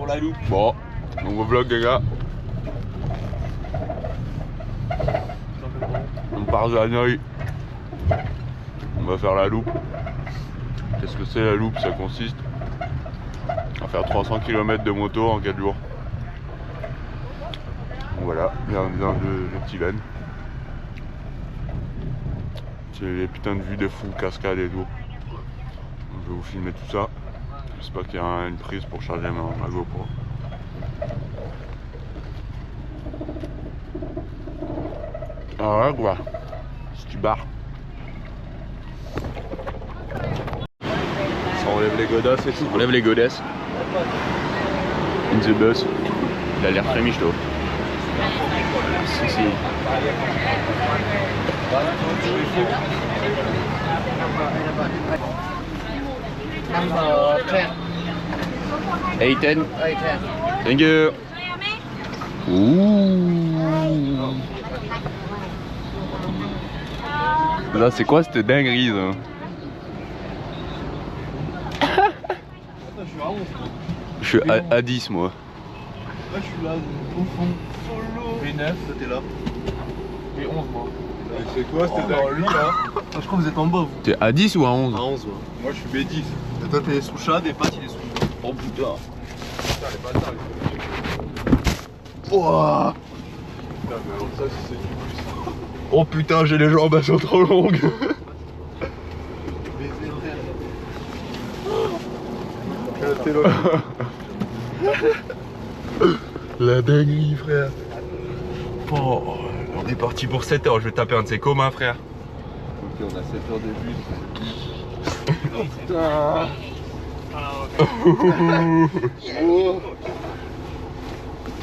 la loupe. Bon, nouveau vlog les gars. On part de Hanoï. On va faire la loupe. Qu'est-ce que c'est la loupe? Ça consiste à faire 300 km de moto en 4 jours. Voilà, bienvenue dans le petit van. C'est les putains de vues des fous, cascades et tout. Je vais vous filmer tout ça. J'espère qu'il y a une prise pour charger ma GoPro. Ah ouais quoi, c'est du bar. Ça enlève les godasses et tout. On enlève les godasses. In the bus. Il a l'air très michto. Si si. Number 10. 8-10. 10. Thank you. Ouh. Là c'est quoi cette dinguerie ça? Je suis à 10 moi. Là je suis là au fond. Solo. V9, toi t'es là. V11 moi. C'est quoi cette dinguerie là? Je crois que vous êtes en bas vous. T'es à 10 ou à 11? À 11 moi. Moi je suis B10. Et toi t'es sous chat et Pat il est sous. Oh putain. Putain les bâtards Ouah. Putain mais alors ça si c'est du plus. Oh putain j'ai les jambes elles sont trop longues. La dinguerie frère. Oh, on est parti pour 7 heures, je vais taper un de ces communs frère. Ok on a 7 heures de bus. Oh putain.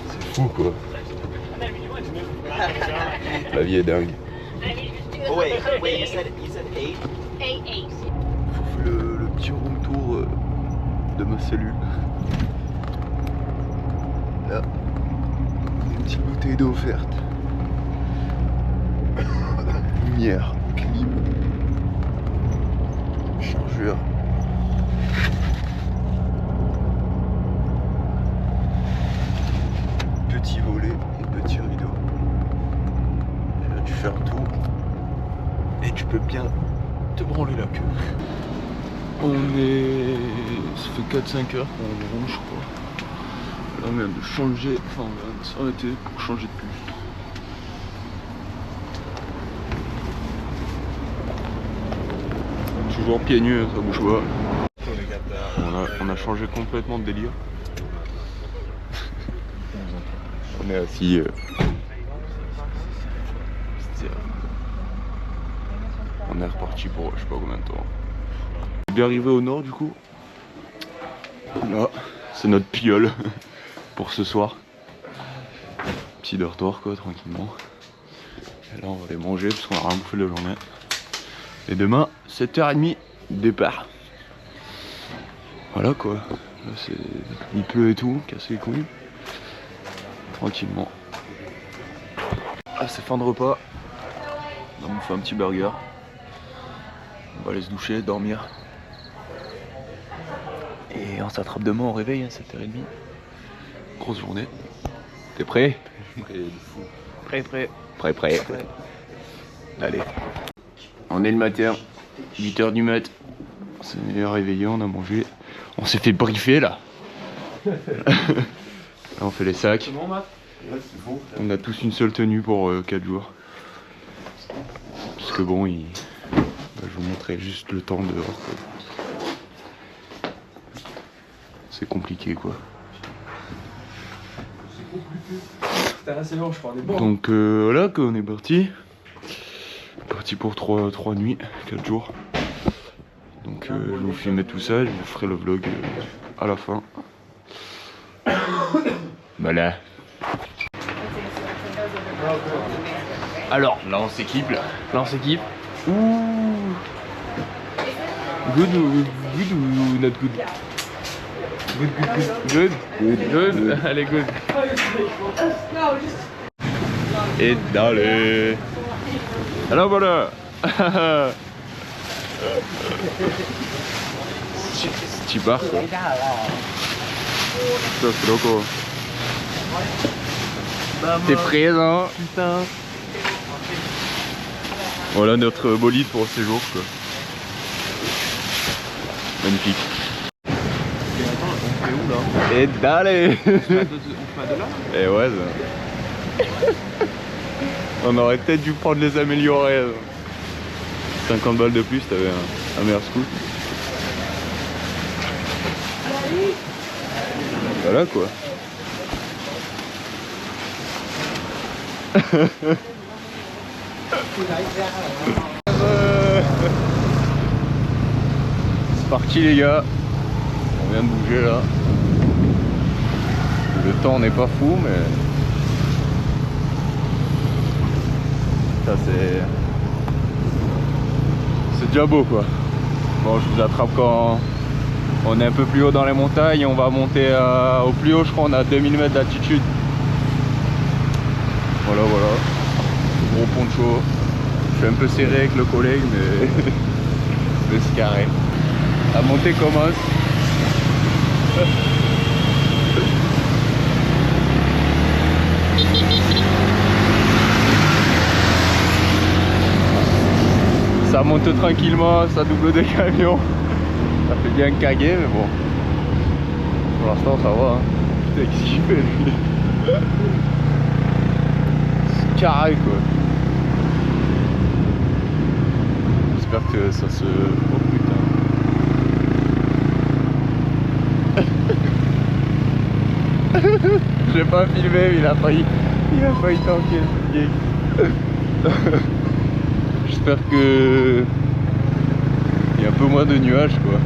C'est fou quoi. La vie est dingue. Oh, wait, you said 8? 8. On fait le petit room tour de ma cellule. Là, une petite bouteille d'eau offerte. Lumière, clim, chargeur. Petit volet et petit rideau. Et là tu fermes tout et tu peux bien te branler la queue. On est... ça fait 4-5 heures qu'on ronge je crois. Là on vient de changer, enfin on vient de s'arrêter pour changer de puce. Toujours pieds nus, ça bouge pas. On a changé complètement de délire. On est assis. On est reparti pour je sais pas combien de temps. On est bien arrivé au nord du coup. Là, c'est notre piole pour ce soir. Petit dortoir quoi, tranquillement. Et là on va aller manger parce qu'on a rien bouffé de la journée. Et demain, 7h30, départ. Voilà quoi. Là c'est. Il pleut et tout, casser les couilles. Tranquillement. Ah c'est fin de repas. On va me faire un petit burger. On va aller se doucher, dormir. Et on s'attrape demain au réveil, hein, 7h30. Grosse journée. T'es prêt? Prêt. Allez. On est le matin, 8h du mat. On s'est réveillé, on a mangé. On s'est fait briefer là. Là on fait les sacs. On a tous une seule tenue pour 4 jours. Parce que bon, je vous montrer juste le temps dehors quoi. C'est compliqué quoi. C'est bon, je prends des bons. Donc voilà qu'on est parti. Parti pour 3 nuits, 4 jours. Donc je vais vous filmer tout ça, je vous ferai le vlog à la fin. Voilà. Alors, là on s'équipe là. Ouh. Good ou not good? Good. Allez, good. Et d'aller. Alors voilà. Petit bar quoi. Ça c'est loco. T'es présent. Putain. Voilà notre bolide pour le séjour quoi. Magnifique. Et attends, on fait où là? Et d'aller. On fait de là? Et ouais ça. On aurait peut-être dû prendre les améliorés. 50 balles de plus, t'avais un meilleur scoot. Voilà quoi. C'est parti les gars. On vient de bouger là. Le temps n'est pas fou mais ça c'est déjà beau quoi. Bon je vous attrape quand on est un peu plus haut dans les montagnes. On va monter au plus haut, je crois on a 2000 mètres d'altitude. Voilà voilà. Gros poncho. Je suis un peu serré avec le collègue mais mais c'est carré. La montée commence. Ça monte tranquillement, ça double des camions. Ça fait bien caguer mais bon. Pour l'instant ça va hein. Putain qu'est-ce qu'il fait lui? C'est carré quoi. J'espère que ça se... Oh putain. J'ai pas filmé mais il a failli tanker ce gars. J'espère que il y a un peu moins de nuages quoi.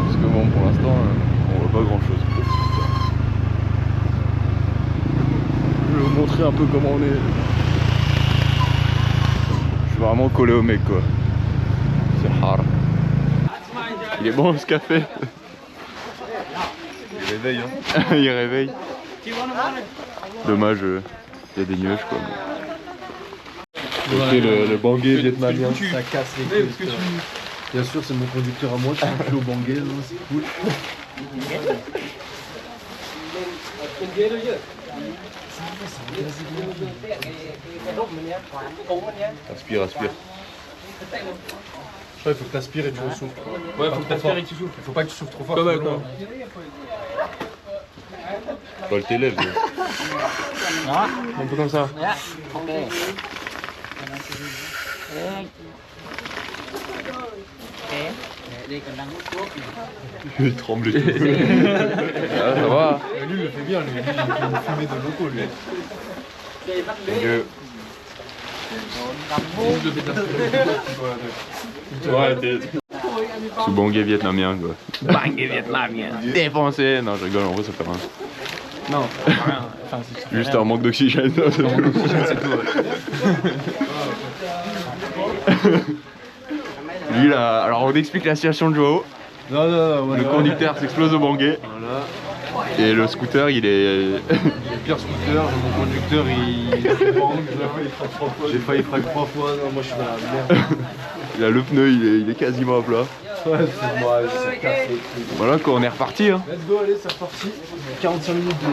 Parce que bon pour l'instant on voit pas grand chose. Je vais vous montrer un peu comment on est. Je suis vraiment collé au mec quoi. C'est hard. Il est bon ce café. Il réveille hein. Il réveille. Dommage, il y a des nuages quoi. Ok le bangé vietnamien. Ça casse les couilles. Bien sûr, c'est mon conducteur à moi, je suis au bangé, c'est cool. Aspire, aspire. Il faut que t'aspires et tu ressouffles. Ouais, faut que t'aspires et que tu souffles. Faut pas que tu souffles trop fort. Colle tes lèvres. Un peu comme ça. Il tremble et tout. Ah, ça va. Lui, il le fait bien, lui. Il fumait de locaux, lui. Mieux. Ouais, t'es... Sous bangé vietnamien quoi. Bangé vietnamien. Défoncé. Non je rigole, en vrai ça fait rien. Non, rien. Enfin, Juste un manque d'oxygène. c'est tout. Lui là, alors on explique la situation de Joao. Non, Le conducteur s'explose au bangé. Voilà. Et le scooter il est... Le pire scooter, mon conducteur j'ai failli fracturer 3 fois, non, moi je suis dans la merde. Il a le pneu, il est quasiment à plat. Ouais, c'est moi, ça casse les couilles. Voilà quoi, on est reparti hein. Let's go, allez, c'est reparti. 45 minutes de...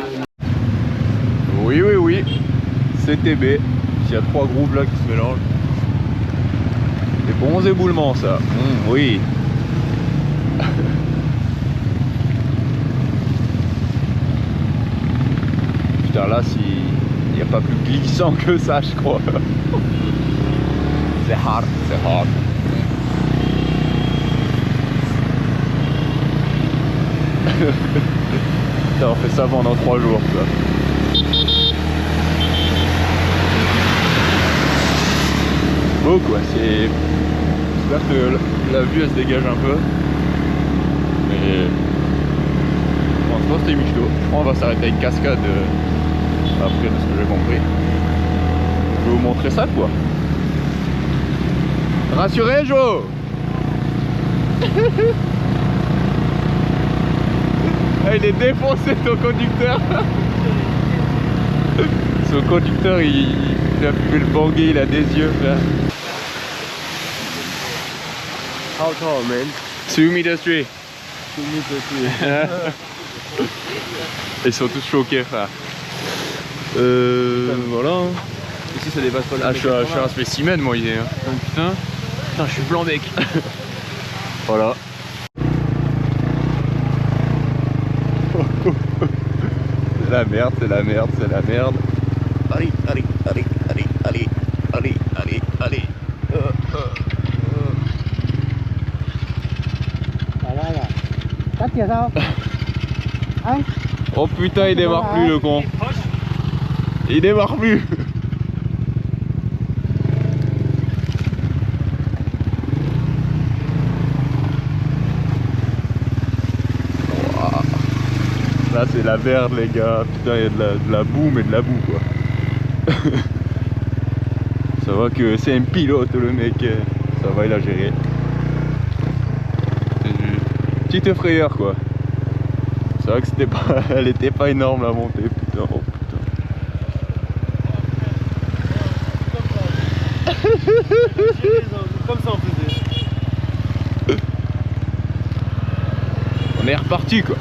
Oui oui oui. CTB. Il y a 3 groupes là qui se mélangent. Des bons éboulements ça. Oui. Putain là il n'y a pas plus glissant que ça je crois. C'est hard, c'est hard. Putain, on fait ça pendant 3 jours ça. Beau quoi, c'est... J'espère que la vue elle se dégage un peu. Mais... Bon, je pense que c'était Michto. Je crois qu'on va s'arrêter à une cascade après de ce que j'ai compris. Je vais vous montrer ça quoi. Rassurez Jo. Il est défoncé ton conducteur. Son conducteur il a fumé le bangé, il a des yeux frère. How tall, man? 2 meters 3. 2 meters. Ils sont tous choqués, frère. Voilà. Ici ça dépasse pas Ah, je suis un spécimen, moi, il est. Putain, je suis blanc, mec. Voilà. C'est la merde, c'est la merde, c'est la merde. Allez, allez, allez, allez, allez, allez, allez, allez. Oh putain, il démarre plus, le con. Il démarre plus. Là c'est la merde les gars, putain il y a de la boue mais de la boue quoi. Ça va que c'est un pilote le mec, ça va il a géré. Petite frayeur quoi. C'est vrai que c'était pas, elle était pas énorme la montée, putain, oh putain. Comme ça on faisait. On est reparti quoi.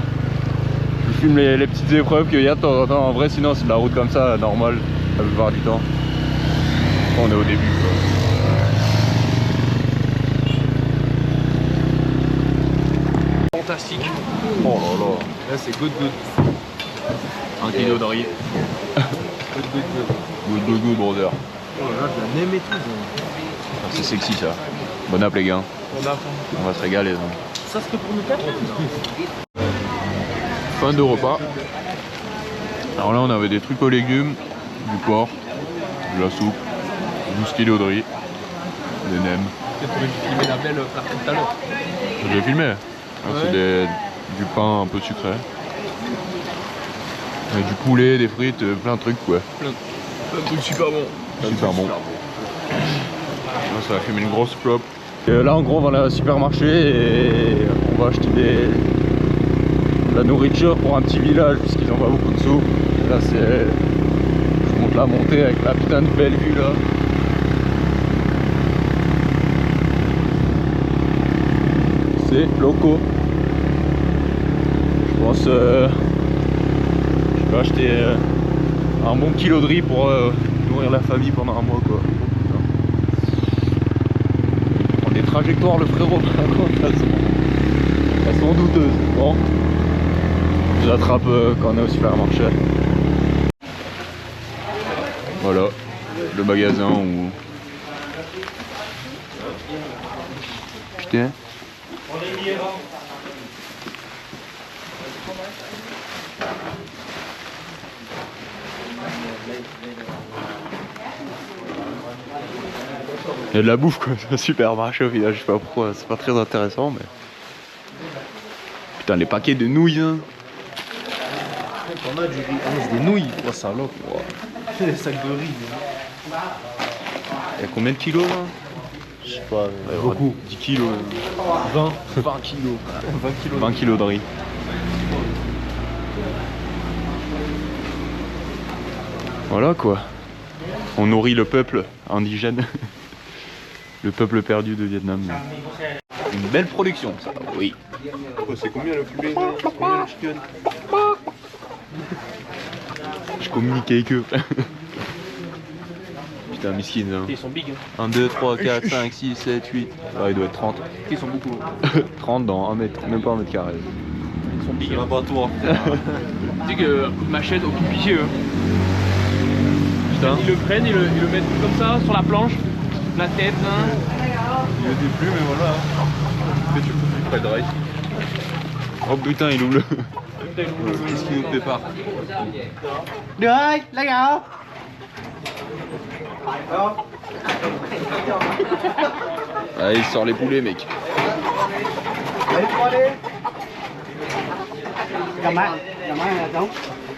Je filme les petites épreuves qu'il y a de temps en temps. En vrai sinon c'est de la route comme ça, normale, la plupart du temps. On est au début quoi. Fantastique. Oh là là. Là c'est good. 1 kilo de riz. Good brother. Oh là là, je la n'aimais tout. Ah, c'est sexy ça. Bon app les gars. On va se régaler. Donc. Ça serait pour nous 4 ans. Fin de repas. Alors là on avait des trucs aux légumes, du porc, de la soupe, 12 kg de riz, des nems. Peut-être que tu filmais la belle tout à l'heure. J'ai filmé. C'est du pain un peu sucré. Et du poulet, des frites, plein de trucs quoi. Plein de trucs super bons. Super bon. Là, ça va fumer une grosse clope. Et là en gros on va aller au supermarché et on va acheter de la nourriture pour un petit village puisqu'ils n'ont pas beaucoup de sous. Et là c'est... Je monte la montée avec la putain de belle vue là. C'est loco. Je pense je vais acheter un bon kilo de riz pour nourrir la famille pendant un mois quoi. On des trajectoires le frérot par contre elles sont douteuses. Bon. Je l'attrape quand on est au supermarché. Voilà, le magasin où... Putain. Il y a de la bouffe quoi, c'est un supermarché au final, je sais pas pourquoi, c'est pas très intéressant mais... Putain les paquets de nouilles hein. On a du riz. Ah non, c'est des nouilles. Oh salope. Des sacs de riz. Il y a combien de kilos là? Je sais pas. Beaucoup. 10 kilos. 20 kilos. 20 kilos. 20 kilos de riz. Voilà quoi. On nourrit le peuple indigène. Le peuple perdu de Vietnam. Une belle production ça, oui. C'est combien le poulet? Combien le chicken? Je communique avec eux. Putain, miskin. Hein. Ils sont big. 1, 2, 3, 4, 5, 6, 7, 8. Ah, il doit être 30. Ils sont beaucoup. 30 dans 1 mètre, même pas 1 mètre carré. Ils sont big. C'est l'abattoir. Tu sais que coup de machette, aucun pitié eux. Putain. Ils le prennent, ils le mettent comme ça sur la planche, la tête. Hein. Il était plus, mais voilà. Mais tu peux près de riz. Oh putain, il ouvre le. Qu'est-ce qu'il nous prépare? Được ơi, lấy gạo. Ah, il sort les poulets, mec. Cầm máy là đúng.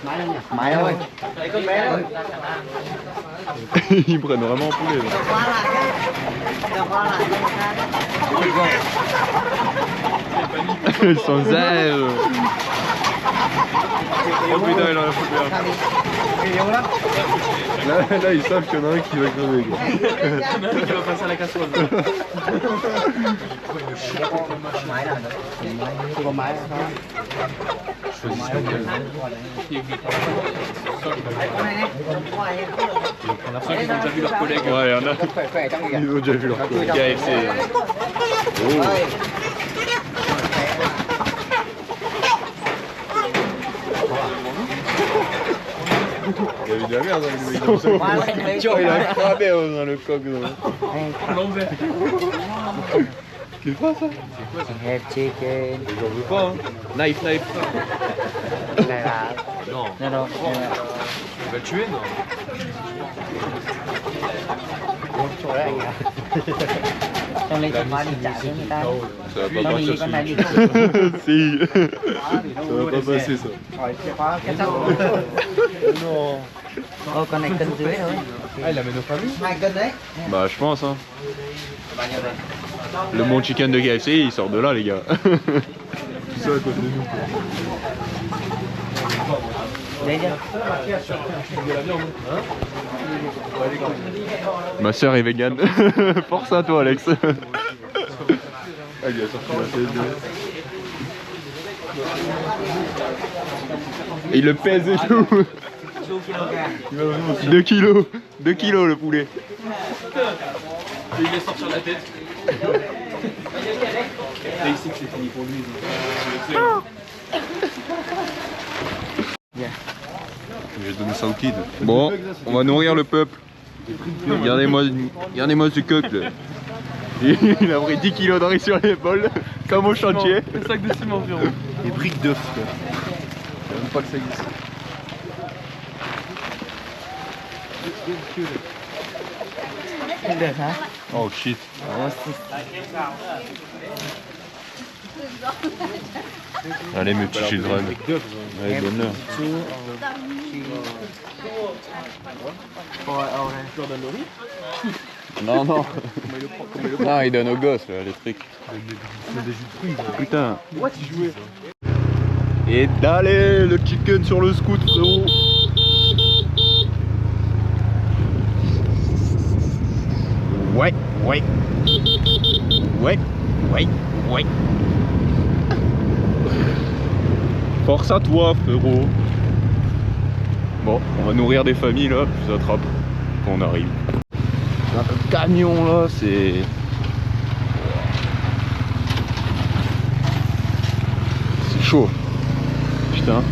Máy đâu nhỉ? Máy ơi. Lấy con bé rồi. Ils prennent vraiment un poulet. Là. Ils sont zèles. Oh putain, il en a fait bien. Là, ils savent qu'il y en a un qui va crever. Quoi. Il va passer à la casserole. Có máy không? On a ceux qui ont déjà vu leurs collègues. Ouais, il y en a. Khỏe trong kìa. Ils ont déjà vu leur collègue. KFC. Oh. Il y avait de la merde dans le mec. Il a cramé dans le coq. À l'envers. C'est quoi ça? Have chicken. J'en veux pas. Hein. Knife. Này là. Non. Nha đâu. Tu vas le tuer, non? Chỗ đấy anh ạ. Em lấy chìa khóa đi trả cho người ta. Ça va pas Tao đi partir con này đi. Si. Ça va pas passer ça. Hỏi chìa khóa kết sắt. Non. Con này cân dưới thôi. Ah, il la mène aux familles? 2 cân đấy. Bah je pense hein. Bao nhiêu đây? Le bon chicken de KFC il sort de là les gars. Tout ça à côté de nous. Đấy chưa? Ma soeur est végane. Force à toi Alex. Ah, il a sorti la tête. Et il le pèse et tout. 2 kilos. 2 kilos le poulet. Et il laisse sortir la tête. Et ici que c'est fini pour lui. Je donne ça au kid. Bon, on va nourrir le peuple. Regardez-moi ce coq là. Il a pris 10 kilos d'enriz sur l'épaule, comme au chantier. Un sac de ciment environ. Des briques d'œufs. Je sais même pas que ça existe. Không được hả? Oh shit. Allez mes petits children. Allez, donne-leur. Non, non. Non, il donne aux gosses là, les trucs. Putain. Et d'aller le chicken sur le scoot, frérot. Ouais. Force à toi, frérot. Bon, on va nourrir des familles là, puis ça attrape quand on arrive. Le camion là, c'est... C'est chaud. Putain.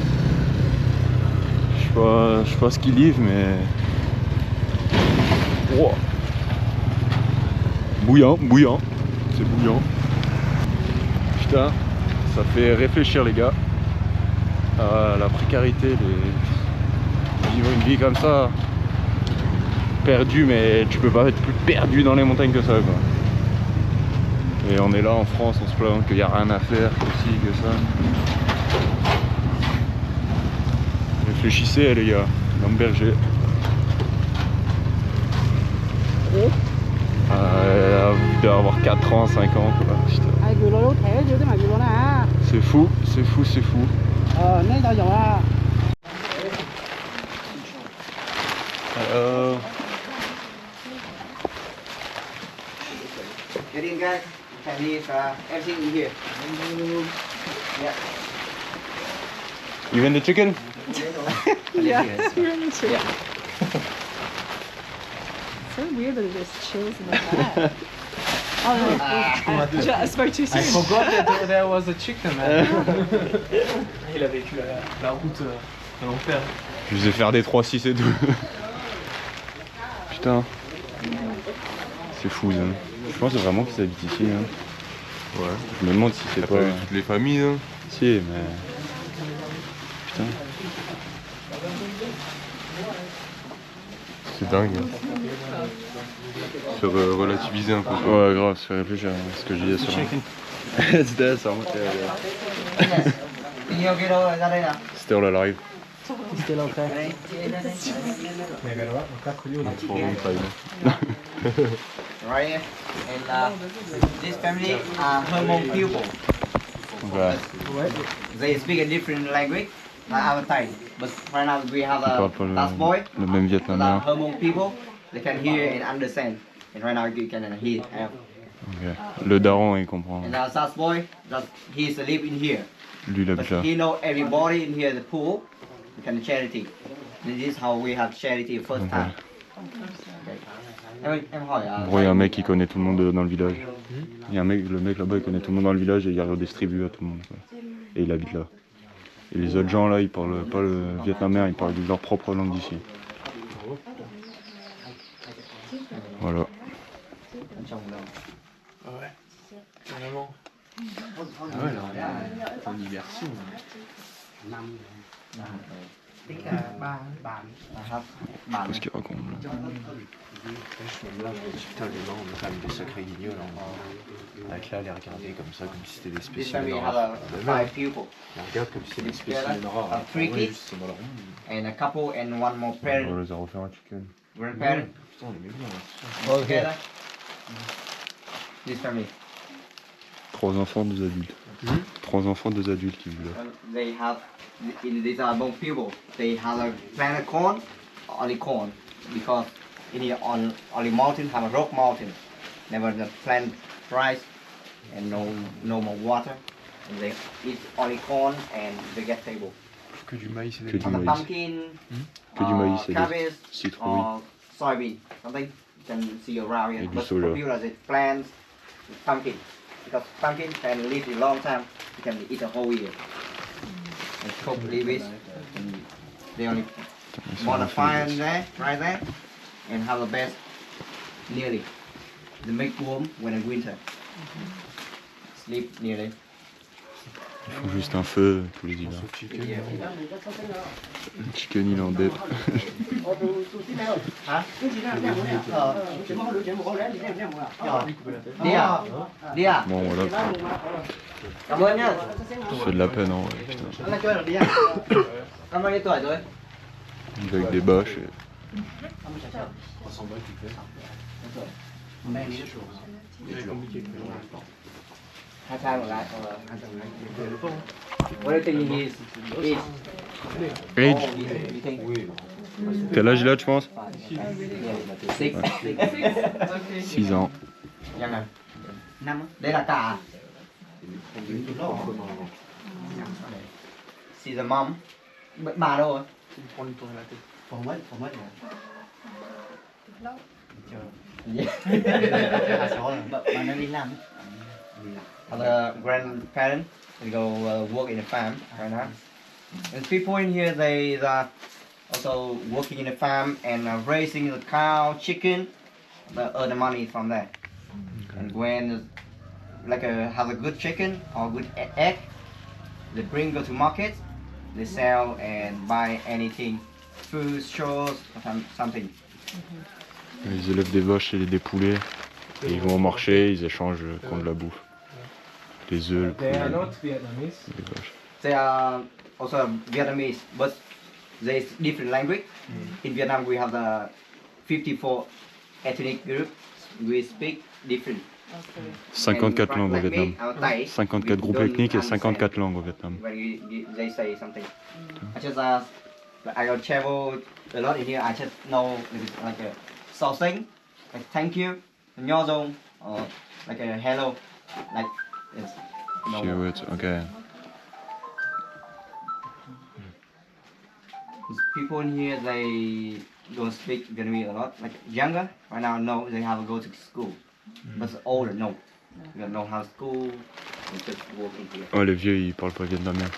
Je sais pas ce qu'ils livrent, mais... Wow. Bouillant. C'est bouillant. Putain, ça fait réfléchir les gars. À la précarité, vivre une vie comme ça, perdu, mais tu peux pas être plus perdu dans les montagnes que ça quoi. Et on est là en France, on se plaint qu'il n'y a rien à faire, que ci, que ça. Réfléchissez les gars, Lamberger. Vous devez avoir 4 ans, 5 ans quoi. Putain. C'est fou. Get in guys. Chinese, everything in here. Yeah. Even the chicken? Yeah, so weird that it just chills in the back. Oh no, I spoke too soon. I forgot that there was a chicken, man. Il a vécu la route à l'enfer. Je faisais faire des 3-6 et tout. Putain. C'est fou ça. Je pense vraiment qu'ils habitent ici. Hein. Ouais. Je me demande si c'est pas... toutes les familles. Hein. Si, mais... Putain. C'est dingue. Hein. Faire relativiser un peu. Ouais, grave, ça fait réfléchir à ce que je disais sur C'était ça remontait. Nhiều kia đâu ra đây nào? C'était all alive. Still okay. Right here. And this family are Hmong people. Ouais. They speak a different language, like our Thai. But right now we have Ils a parlent pas last boy, le même the vietnamien. Hmong people. They can hear and understand. And right now you can hear. Ok. Le daron, il comprend. And our last boy, he's live in here. Lui, il But habite là. he know everybody in here, the pool, we can charity. This is how we have charity first Ok. time. Em hỏi Bon, il y a un mec qui connaît tout le monde dans le village. Il y a un mec, le mec là-bas, il connaît tout le monde dans le village et il redistribue à tout le monde, quoi. Et il habite là. Et les autres gens là, ils parlent pas le vietnamien, ils parlent leur propre langue d'ici. Voilà. Ah ouais, carrément. Ah ouais, là, on est en immersion. Je sais pas ce qu'il raconte là. Putain, les gens, on est quand même des sacrés guignols. Hein. Avec là, les regarder comme ça, comme si c'était des This spécimens family have rares. five people. Les regarde comme si c'était des spécimens rares. Have three Ouais, kids. juste, c'est dans leur monde. And a couple and one more On parent, va les a refaire un chicken. grandparent. Putain, on est bien. All together. This family. 3 enfants, 2 adultes. 3 enfants, 2 adultes qui vivent là. They have, in these are Hmong people, they have a plant of corn, only corn, because in here on only mountain have a rock mountain, never the plant rice and no more water, and they eat only corn and vegetable. Que du maïs et Que des du On the maïs. pumpkin, Que du maïs et des cabbage, citrouilles. or soybean, something you can see around here. Et du But for soja. people they plant pumpkin, because pumpkin can live a long time, you can eat a whole year. And cook leave it, and they only Ils sont want a rentrés, fire les in gosses. there, right there, and have the best nearly. They make warm when in winter. Sleep nearly. Ils font juste un feu tous les hivers. Yeah. Le chicken il est en dette. Hả? Đi à? Đi à? Bon voilà, Cảm ơn nhá. ça fait de la peine en vrai, putain. Anh là chơi rồi đi à? Năm bao nhiêu tuổi rồi? Avec des bâches. Et... Hai trai một gái. What do you think he is? Age. You think? Quel âge il a tu penses? Six. 6 ans.ยังไงnăm á. Đây là cả. She's a mom. Bà đâu rồi? Phòng mất rồi. Bà nó đi làm. The grandparents they go work in the farm right now. And people in here they are also working in the farm and raising the cow, chicken. They earn the money from that. And when have a good chicken or good egg, they go to market, they sell and buy anything, food, straws, something. Ils élèvent des vaches et des poulets. Et ils vont au marché, ils échangent contre de la bouffe. Les œufs, le poulet, They are not Vietnamese. les vaches. They are also Vietnamese, but there's different language. In Vietnam, we have the 54 ethnic groups. We speak different. 54 And langues au like me, Vietnam. our Thai, 54 we groupes don't ethniques et understand 54 langues au Vietnam. when they say something. I just I go travel a lot in here. I just know like a something, like thank you, Nho Dong, or like a hello, like it's no. Chihuahua, ok. People in here they don't speak Vietnamese a lot. Like younger right now, no, they have to go to school. But older, no. They don't know how school. They just work in here. Ouais, les vieux ils parlent pas vietnamien.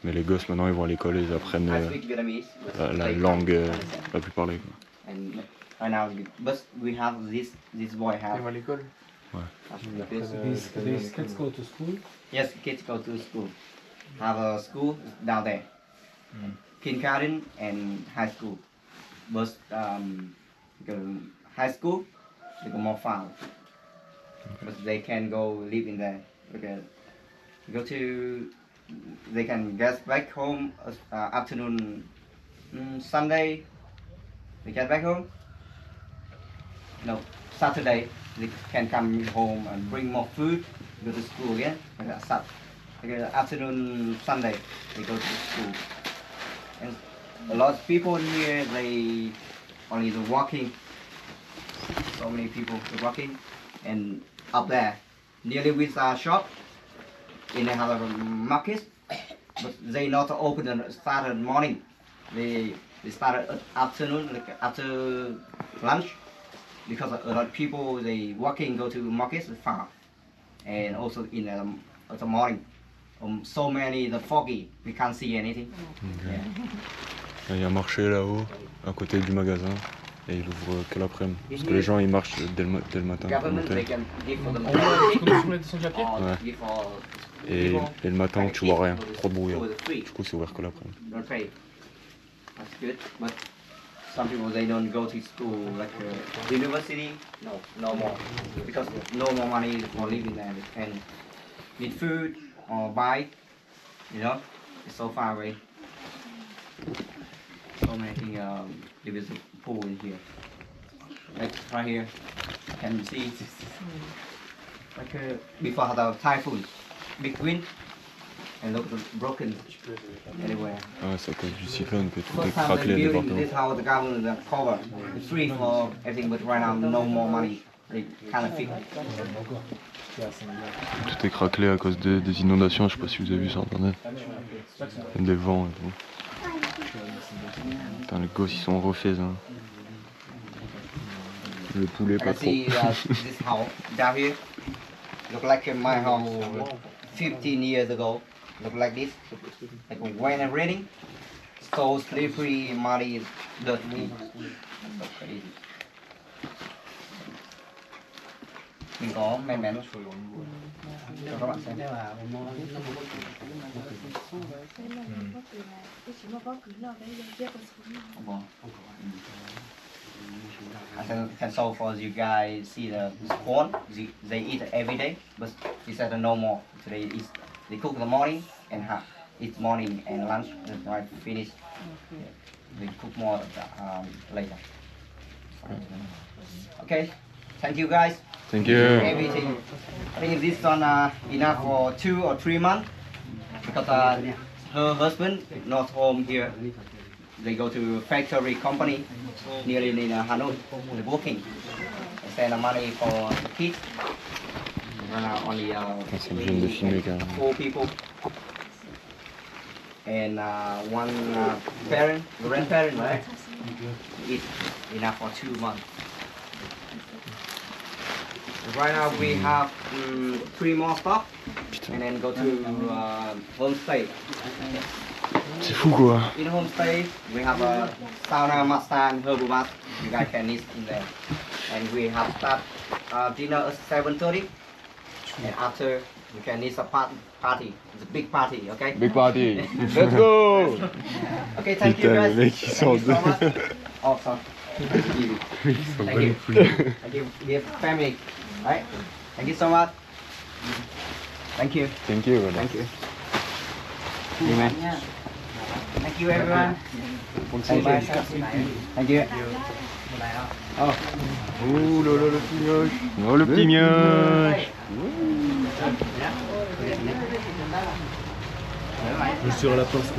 Mais les gosses maintenant ils vont à l'école et ils apprennent I speak Vietnamese. but la they langue can't understand. la plus parlée. Quoi. And right now, but we have this boy Ils have. vont à l'école. These kids go to school. Yes, kids go to school. Have a school down there. Kindergarten and high school. But high school, they go more far. But they can go live in there. They can get back home afternoon Sunday. They get back home. No, Saturday they can come home and bring more food. Go to school again. Like that. like afternoon Sunday they go to school. And a lot of people here they only the walking. So many people walking, and up there nearly with a shop in another market, but they not open and start in morning. They start at afternoon, like after lunch, because a lot of people they walking go to markets far, and also in the morning. So many the foggy, we can't see anything. Okay. Yeah. Il y a un marché là-haut, à côté du magasin, et il ouvre que l'après-midi. Parce que les gens ils marchent dès le matin. Government pour they monter. can give for the On est descendu à pied. or Ouais. give for Et le matin tu vois rien, trop de brouillard. for the free. Du coup c'est ouvert que l'après-midi. Don't pay. That's good, but some people they don't go to school like university. No more because no more money for living there and need food or buy. You know, it's so far away. So many things. There is a pool in here. Like right here, can you see? Like before the typhoon, big wind, and look broken everywhere. Ah, c'est à cause du cyclone que tout est First time they craquelé des building partout. this house, the government that cover it's free for everything, but right now no more money. They kind of fix. Tout est craquelé à cause des inondations, je sais pas si vous avez vu sur internet. Des vents et tout. Putain, les gosses ils sont refaits. Hein. Le poulet I pas can trop. see this house down here. Look like my house 15 years ago. Look like this. Like when it's raining, so slippery, muddy, dirty. That's so crazy. Mình có men cho các bạn xem. I can show for you guys see the corn. They eat every day, but he said no more. Today is they cook in the morning and eat morning and lunch. That's why finish. They cook more later. Okay, thank you guys. Thank you. Everything. I think this one enough for 2 or 3 months because her husband not home here. They go to factory company nearly in Hanoi. They're working. They send the money for the kids. Right now only Ça me gêne de filmer quand même. 4 people. And one parent, grandparent, right? It's enough for 2 months. Right now we have 3 more stops and then go to homestay. C'est fou quoi. In homestay we have a sauna, massage, herbal bath. You guys can eat in there. And we have start dinner at 7:30. And after you can eat a party. It's a big party, okay? Big party. Let's go. Okay, thank you Putain, guys. les mecs ils sont Thank you so much. Oh, sorry. Thank you. Ils sont Thank pas les you. couilles. Thank you. We have family, right? Thank you so much. Thank you. Thank you. Voilà. Thank you. Amen. Thank you, everyone. Thank you. Thank you. Oh. Oh là là le petit mioche. Oh le petit mioche. Je suis à la poste.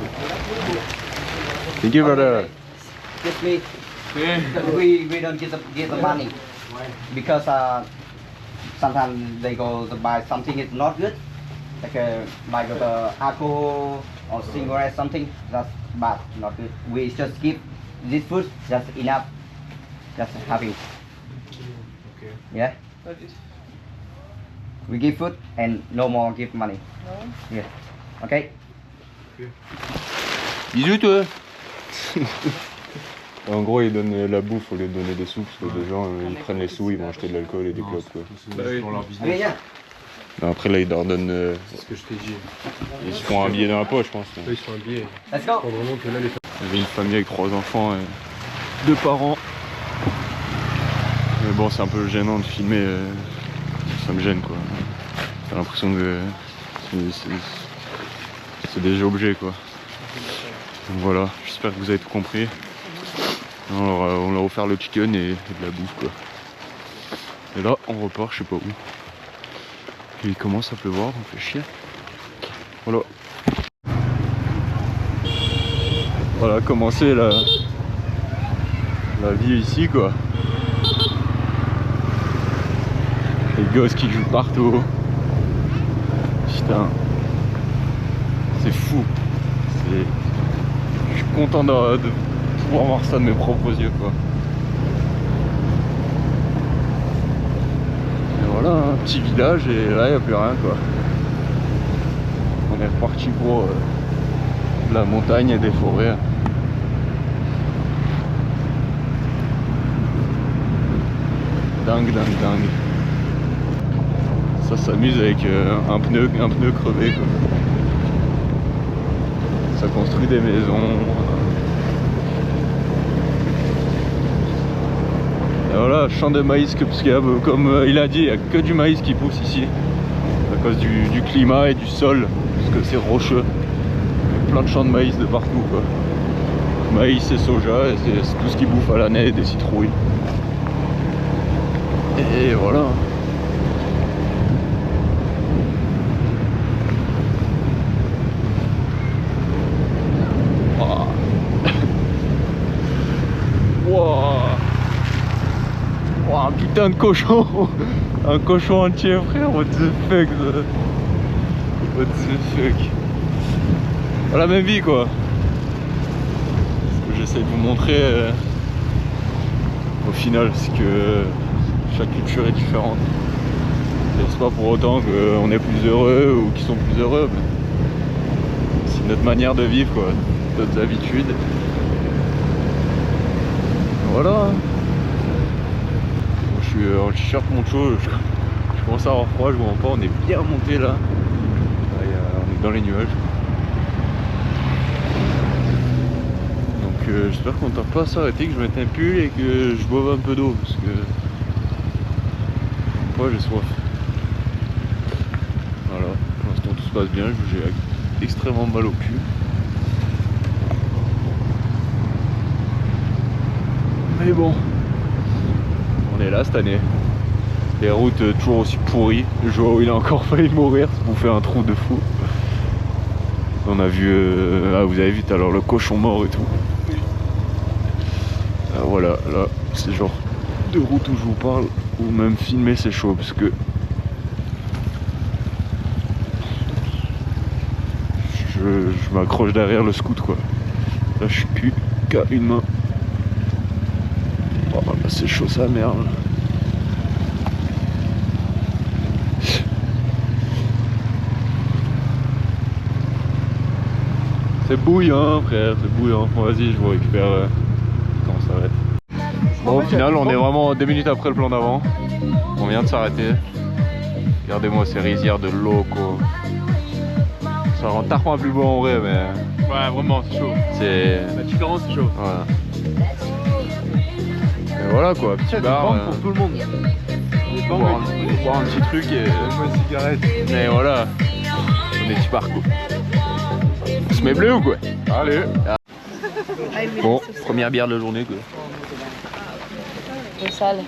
Thank you brother. Just me. We don't get the money because sometimes they go to buy something is not good, like buy the alcohol or cigarette something that's bad, not good. We just give this food just enough, just having. Okay. Yeah. We give food and no more give money. No. Yeah. Okay. Bisous toi. En gros, ils donnent la bouffe au lieu de donner des sous, parce que les gens ils prennent les sous, ils vont acheter de l'alcool et des clopes quoi. C'est pour leur Okay. business. Yeah. Mais après là, ils leur donnent. C'est ce que je t'ai dit. Ils se font un billet dans la poche, je pense. Eux, ils sont habillés. Let's go. Je crois vraiment que là, les Il y avait une famille avec 3 enfants et 2 parents. Mais bon, c'est un peu gênant de filmer. Ça me gêne quoi. T'as l'impression que c'est des objets quoi. Donc voilà, j'espère que vous avez tout compris. On leur a offert le chicken et de la bouffe quoi. Et là, on repart, je sais pas où. Et il commence à pleuvoir, on fait chier. Voilà. Voilà, commencer la vie ici quoi. Les gosses qui jouent partout. Putain. C'est fou. Je suis content de pouvoir voir ça de mes propres yeux quoi. Et voilà, un petit village et là il n'y a plus rien quoi. On est reparti pour la montagne et des forêts. Dingue. Ça s'amuse avec un pneu crevé quoi. Ça construit des maisons. Et voilà, champ de maïs, parce qu'il y a, comme il a dit, il n'y a que du maïs qui pousse ici. À cause du climat et du sol, parce que c'est rocheux. Il y a plein de champs de maïs de partout quoi. Maïs et soja, et c'est tout ce qui bouffe à l'année, et des citrouilles. Et voilà. Wow, un putain de cochon. Un cochon entier frère, what the fuck. What the fuck. Voilà, la même vie quoi. Ce que j'essaie de vous montrer au final, c'est que chaque culture est différente. Et c'est pas pour autant qu'on est plus heureux ou qu'ils sont plus heureux, mais c'est notre manière de vivre quoi, d'autres habitudes. Voilà. Je suis en t-shirt moncho, je commence à avoir froid, je vois pas, on est bien monté là. On est dans les nuages. Donc j'espère qu'on ne tarde pas à s'arrêter, que je mette un pull et que je boive un peu d'eau parce que moi j'ai soif. Voilà, pour l'instant tout se passe bien, j'ai extrêmement mal au cul. Mais bon, on est là cette année. Les routes toujours aussi pourries. Joao il a encore failli mourir, ça vous fait un trou de fou. On a vu, vous avez vu tout à l'heure le cochon mort et tout. Voilà, là c'est le genre de route où je vous parle, ou même filmer c'est chaud parce que je m'accroche derrière le scoot quoi. Là je suis plus qu'à une main. Oh là c'est chaud sa merde. C'est bouillant frère, c'est bouillant. Bon vas-y je vous récupère quand on s'arrête. Bon au final on est vraiment 2 minutes après le plan d'avant. On vient de s'arrêter. Regardez-moi ces rizières de loco. Ça rend tarpin plus beau en vrai mais... Ouais vraiment c'est chaud. C'est... La différence c'est chaud. Voilà. Et voilà quoi, petit bar. Pour tout le monde. Boire un petit truc et... Moi une cigarette. Mais voilà. On est petit bar quoi. On se met bleu ou quoi? Allez. Bon, première bière de la journée quoi. C'est sale.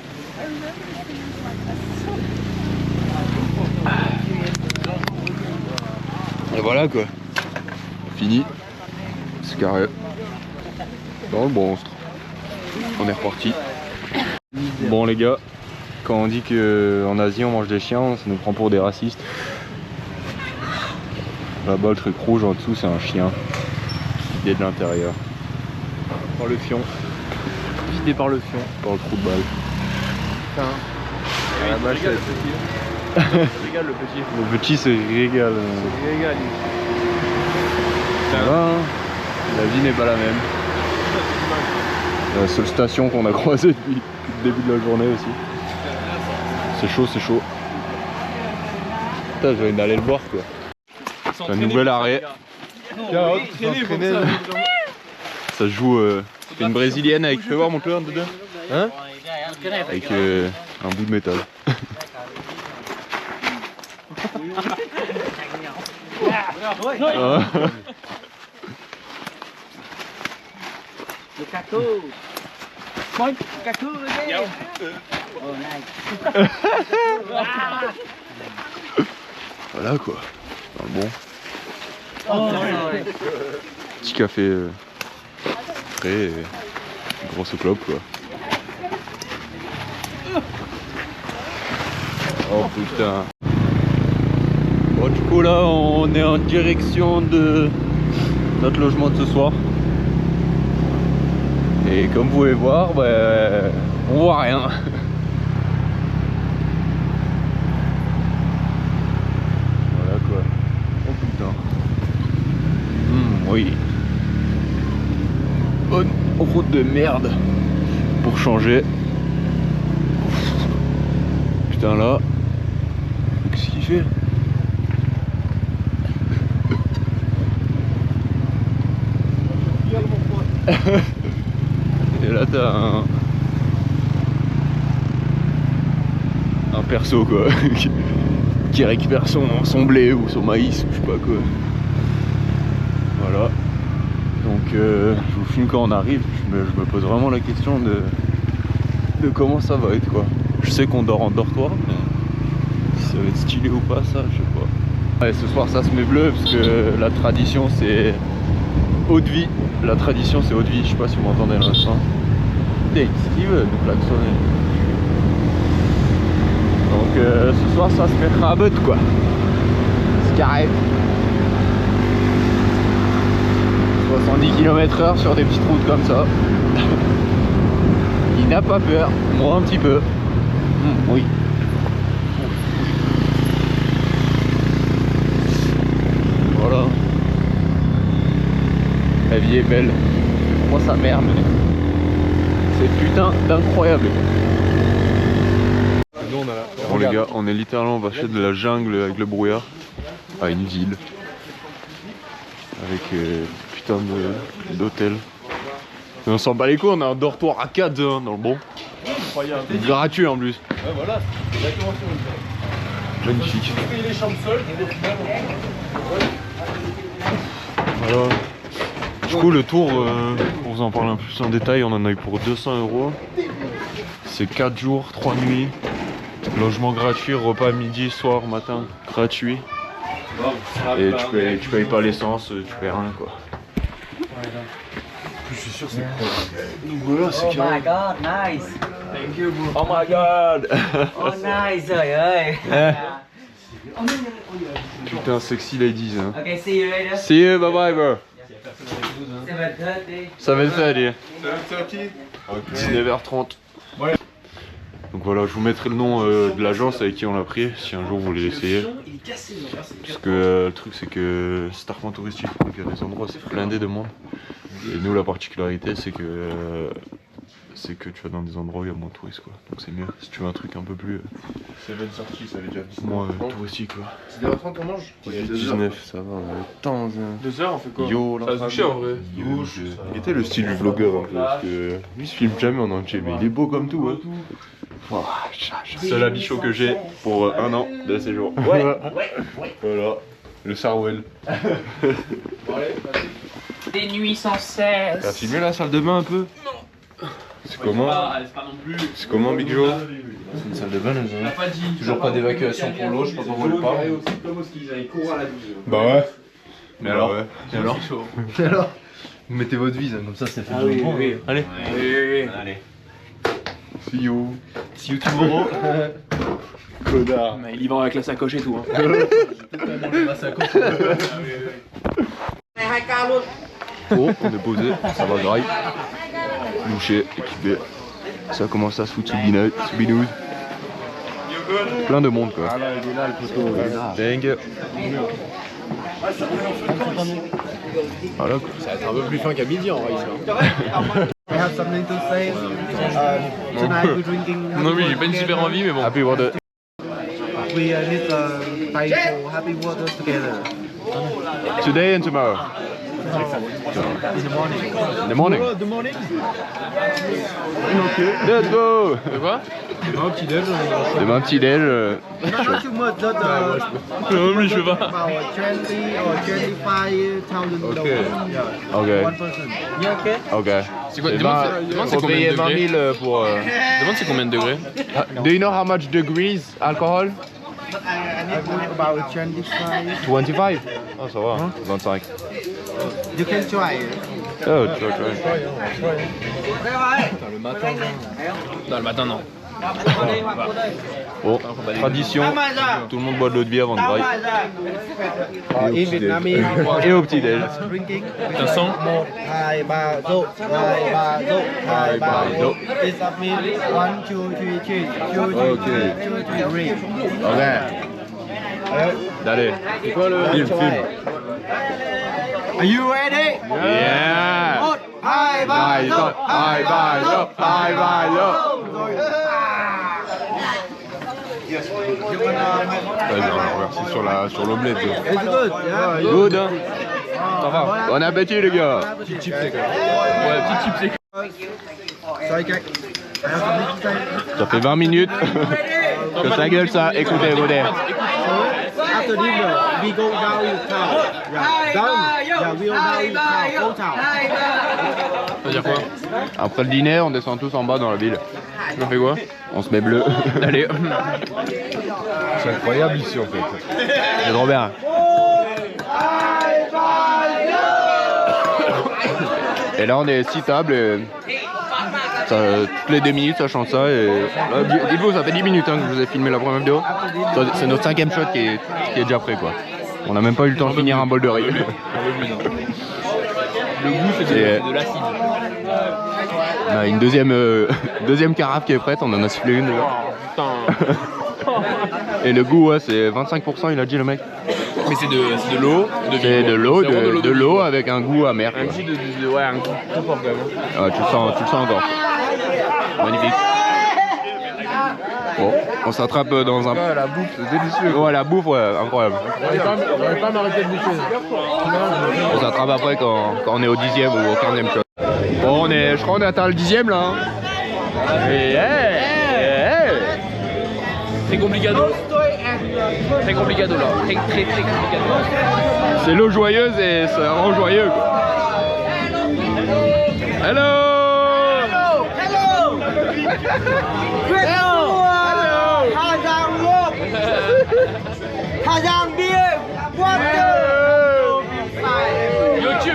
Et voilà quoi. Fini. C'est carré. Dans le monstre. On est reparti. Bon les gars, quand on dit qu'en Asie on mange des chiens, ça nous prend pour des racistes. Là-bas le truc rouge en dessous c'est un chien. Vidé de l'intérieur. Par le fion. Vidé par le fion. Par le trou de balle. Putain. À la machette. Régale le petit. Le petit se régale. Régale. Ça va, hein. La vie n'est pas la même. La seule station qu'on a croisée depuis le début de la journée aussi. C'est chaud, c'est chaud. Putain, j'ai envie d'aller le voir quoi. Un nouvel arrêt. Ça joue une brésilienne avec, fais voir mon cœur dedans. Hein? Avec un bout de métal. Le caco. Moi, caco, again. Oh, nice. Voilà quoi. Enfin, bon. Petit café frais et grosse clope quoi. Oh putain. Bon du coup là on est en direction de notre logement de ce soir. Et comme vous pouvez voir, bah, on voit rien. Voilà quoi. Oh putain. Oui. Bonne route de merde pour changer. Putain là. Qu'est-ce qu'il fait? Et là t'as un perso quoi qui récupère son blé ou son maïs ou je sais pas quoi. Voilà. Donc je vous filme quand on arrive, je me pose vraiment la question de comment ça va être quoi. Je sais qu'on dort en dortoir, mais si ça va être stylé ou pas ça, je sais pas. Ouais, ce soir ça se met bleu parce que la tradition c'est eau de vie. La tradition c'est eau de vie, je sais pas si vous m'entendez dans le son. Dès qu'il veut nous klaxonner. Donc ce soir ça se fait rabot quoi. C'est carré. 70 km/h sur des petites routes comme ça. Il n'a pas peur, moi un petit peu. Oui. Voilà. La vie est belle. Moi sa mère mais c'est putain d'incroyable. Bon les gars, on est littéralement passé de la jungle avec le brouillard à une ville avec putain d'hôtel. On s'en bat les couilles, on a un dortoir à 4 dans le bon. Gratuit en plus. Ouais, voilà, c'est exactement ça. Magnifique. On paye les chambres seules et au final, Voilà. Du coup, le tour, pour vous en parler un peu plus en détail, on en a eu pour 200 €. C'est 4 jours, 3 nuits. Logement gratuit, repas midi, soir, matin, gratuit. Et tu payes pas l'essence, tu payes rien quoi. je suis sûr, c'est pro. Donc voilà, c'est Oh my god, nice. Thank you, bro. Oh my god. Oh nice trời ơi. Putain, sexy ladies hein. Okay, see you later. See you, bye bye bro. 7:30. Ça va le faire dire. 7:30. 19h30. Ouais. Donc voilà, je vous mettrai le nom de l'agence avec qui on l'a pris, si un jour vous voulez l'essayer. Parce que le truc c'est que c'est armement touristique, donc il y a des endroits c'est blindé de monde. Et nous la particularité c'est que tu vas dans des endroits où il y a moins de touristes quoi. Donc c'est mieux, si tu veux un truc un peu plus... C'est bien sorti, ça avait déjà dit. moins touristique quoi. 19h30 on mange. 19, ça va, on a le temps. 2 heures, on fait quoi? Yo, Ça va se boucher en vrai. Il était le style du vlogueur un peu, parce que lui il se filme jamais en entier, mais il est beau comme tout. Hein. Seul habit chaud que j'ai pour 1 an de séjour. Ouais. Voilà, le Sarwell. Des nuits sans cesse. T'as filmé la salle de bain un peu? Non. C'est comment? C'est comment Big Joe? C'est une salle de bain, nous On a pas dit. Toujours pas d'évacuation pour l'eau, je sais pas pourquoi on le parle. Bah ouais. Mais alors ouais. Et alors Et alors Vous mettez votre vise, comme ça fait du bon. Allez. Allez. See you. See you tomorrow. Connard. Mais il y va avec la sacoche et tout. Hein. Bon, on est posé, ça va grave. Bouché, équipé. Ça commence à se foutre sous binouze. Plein de monde quoi. Dingue. Voilà quoi. Ça va être un peu plus fin qu'à midi en vrai. I have something to say. Tonight we're drinking. Non, mais j'ai pas une super envie, mais bon. Happy water. We need pay for happy water together. Today and tomorrow. In the morning. Let's go. De quoi? Demain petit déj. Not too much, just Non, mais je veux pas. about 20 or 25,000 Ok. Yeah. Ok. One person. You okay? Ok. C'est quoi? Et Demande c'est faut combien payer de 20 degrés? 000 pour... Demande c'est combien de degrés? Do you know how much degrees alcohol? about 25. 25. Ah, ça va, 25. You can try. Oh, tu vois. Le matin. Non, le matin, non. Bon, tradition, tout le monde boit de l'eau de vie avant de brailler. In Vietnamese, Et au petit-déj. drinking. Ça sent. Hai ba zo, hai ba zo, hai ba zo. It's a mean 1, 2, 3, 3, 2, 3, 2, 3. Ok. Allez. C'est quoi le. Film. Are you ready? Yeah. Hai ba Bye, zo, bye, bye, yo, bye, bye, yo. Vas-y, on va remercier sur l'omelette. It's good. Yeah. Good, hein. Ça va. Bon appétit, les gars. Petit chip, c'est quoi. Ouais, petit chip, c'est quoi. Sorry, Jack. Ça fait 20 minutes que ça gueule ça. Écoutez, écoutez. After dinner, we go down in town. Yeah. Down. Yeah, we go down in town. Old town. Ça veut dire quoi? Après le dîner, on descend tous en bas dans la ville. On fait quoi? On se met bleu. Allez. C'est incroyable ici en fait. C'est trop bien. Et là on est 6 tables et ça, toutes les 2 minutes ça chante ça et là, dites-vous ça fait 10 minutes hein, que je vous ai filmé la première vidéo. C'est notre 5e shot qui est déjà prêt quoi. On n'a même pas eu le temps de finir un bol de riz. Le goût, c'est de l'acide. On a une deuxième carafe qui est prête, on en a sifflé une. Et le goût ouais c'est 25% il a dit le mec. Mais c'est de l'eau. C'est de l'eau avec un goût amer. Un goût ouais, un goût très fort quand même. Ah, tu le sens encore. Magnifique. Bon, on s'attrape dans un... Ah, la bouffe, c'est délicieux. Ouais, la bouffe, ouais, incroyable. J'aurais pas m'arrêter de bouffer. On s'attrape après quand on est au 10e ou au 15e shot. Bon, je crois qu'on est atteint le 10e là. Hein. Et Très complicado. Très complicado là. Très complicado. c'est l'eau joyeuse et ça rend joyeux quoi. Hello.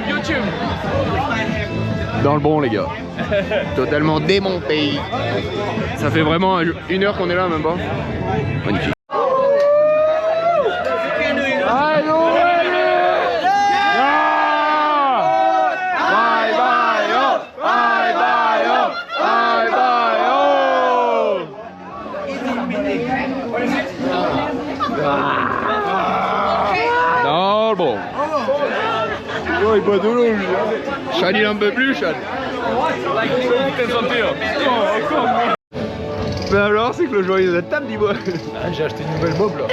YouTube. Dans le bon les gars. Totalement démonté. Ça fait vraiment 1 heure qu'on est là même pas. Magnifique. Dans le bon. Oh, il boit de l'eau lui. Chad il en peut plus, Chad. Mais alors, c'est que le joyeux de la table, dis-moi. Ah, j'ai acheté une nouvelle mob là.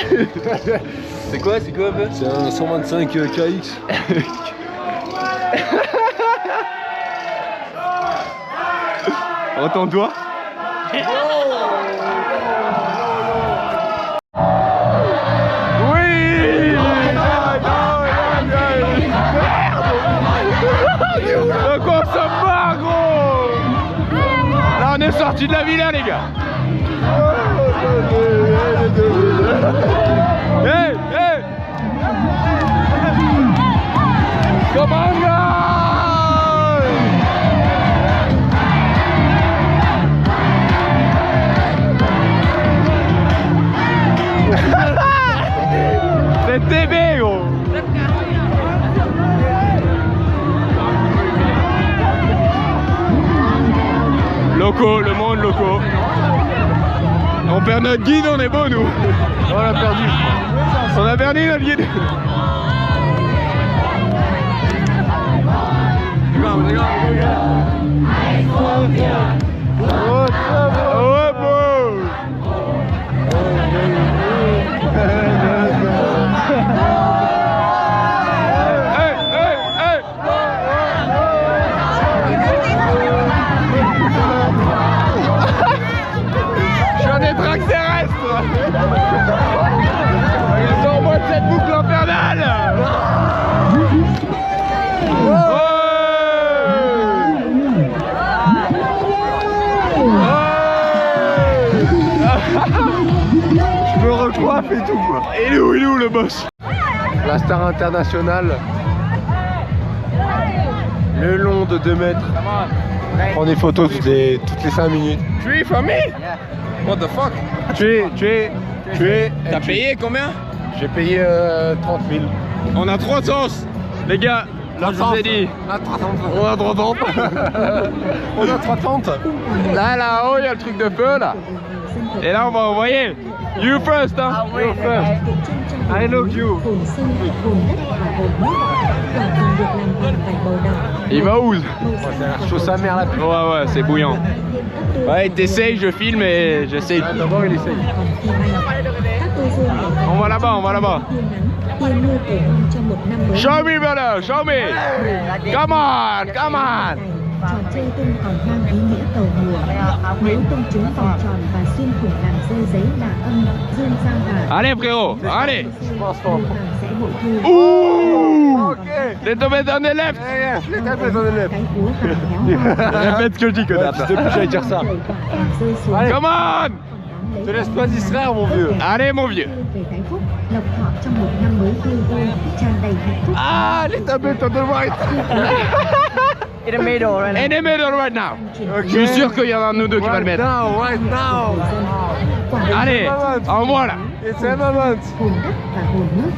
C'est quoi un peu? C'est un 125 KX. Entends-toi. Oui. De quoi ça part, gros? Là, on est sorti de la villa, les gars. Hey, hey. Come on, guys. C'est TB, gros. Locaux, le monde locaux. On perd notre guide, on est beau nous. On l'a perdu. On a perdu notre guide. Oh, beau. Hey, hey, hey. Je suis un extraterrestre. Sors-moi de cette boucle infernale. Ouais. coiffe et tout quoi. Il est où le boss? La star internationale. Le long de 2 mètres. Prend des photos toutes les 5 minutes. Tu es famille? What the fuck? Tu es. T'as payé combien? J'ai payé 30 000. On a 300. Les gars, là je vous ai dit. On a 330. On a 330. Là-haut, il y a le truc de feu là. Et là on va envoyer. You first, hein? You first. I look you. Il va où? C'est chaud sa mère là. Ouais, c'est bouillant. Ouais, t'essayes, je filme et j'essaye. D'abord il essaye. On va là-bas. Show me brother, show me. Come on. Trò chơi tung còn mang ý nghĩa cầu mùa. Nếu tung trúng vòng tròn và xuyên thủng làn rơi giấy là âm, dương giao hòa. Allez frérot, allez. Sẽ bội thu. Ouh. Les tombés dans les left. Les tombés dans les left. Cái búa vàng héo hoa. Répète ce que je dis, connard. Depuis j'allais dire ça. Allez, come on. Te laisse pas distraire mon vieux. Allez mon vieux. về cái phúc, lộc thọ trong một năm mới tươi vui, tràn đầy hạnh phúc. Ah, les tombés dans the right. In the middle right now. In the middle right now. Je suis sûr qu'il y en a un de nous deux qui va le mettre. Right now. Allez, envoie là. It's a moment. Hồn đất và hồn nước,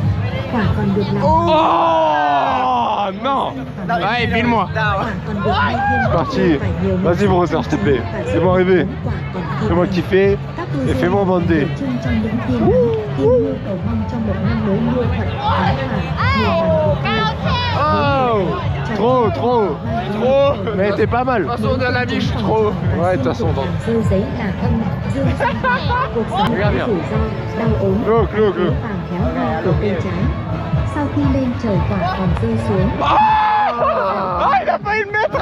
quả còn được làm Oh non. Allez, file-moi. quả còn được may thêm. C'est parti. Vas-y mon frère, s'il te plaît. Fais-moi rêver. Fais-moi kiffer et fais-moi bander. Oh, trop. Mais t'es pas mal. De toute façon, dans la vie, je suis trop. Ouais, de toute façon. Regarde bien. Look. Sau khi lên trời quả còn rơi xuống. Ah, il a failli le mettre.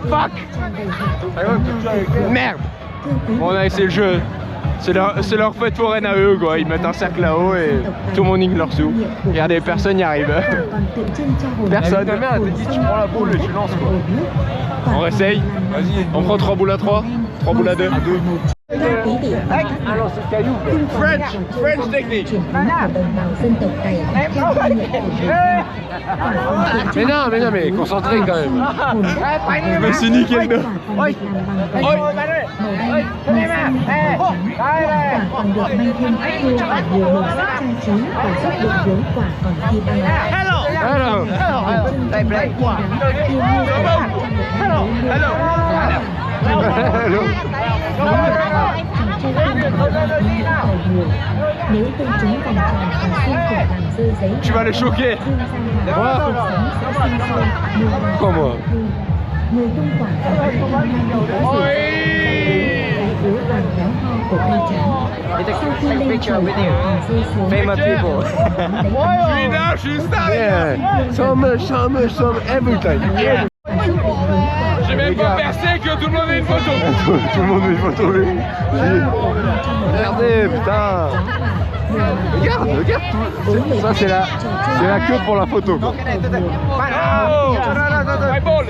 Fuck. Merde. Bon, on a essayé le jeu. C'est leur fête foraine à eux quoi, ils mettent un cercle là-haut et tout le monde nique leur sous. Regardez, personne n'y arrive. Personne. Ta mère elle te dit tu prends la boule et tu lances quoi. On réessaye. Vas-y. On prend 3 boules à 3, 3 boules à 2. Alors c'est caillou. French technique. Mais non, mais concentré quand même. Je me suis niqué le dos. Tu vas les choquer. Pourquoi moi? Famous people. Je suis star. Yeah. So much, every time. J'ai même pas percé que tout le monde ait une photo. Tout le monde veut une photo. Regardez, putain. Regarde tout. Ça c'est la queue pour la photo quoi. My ball.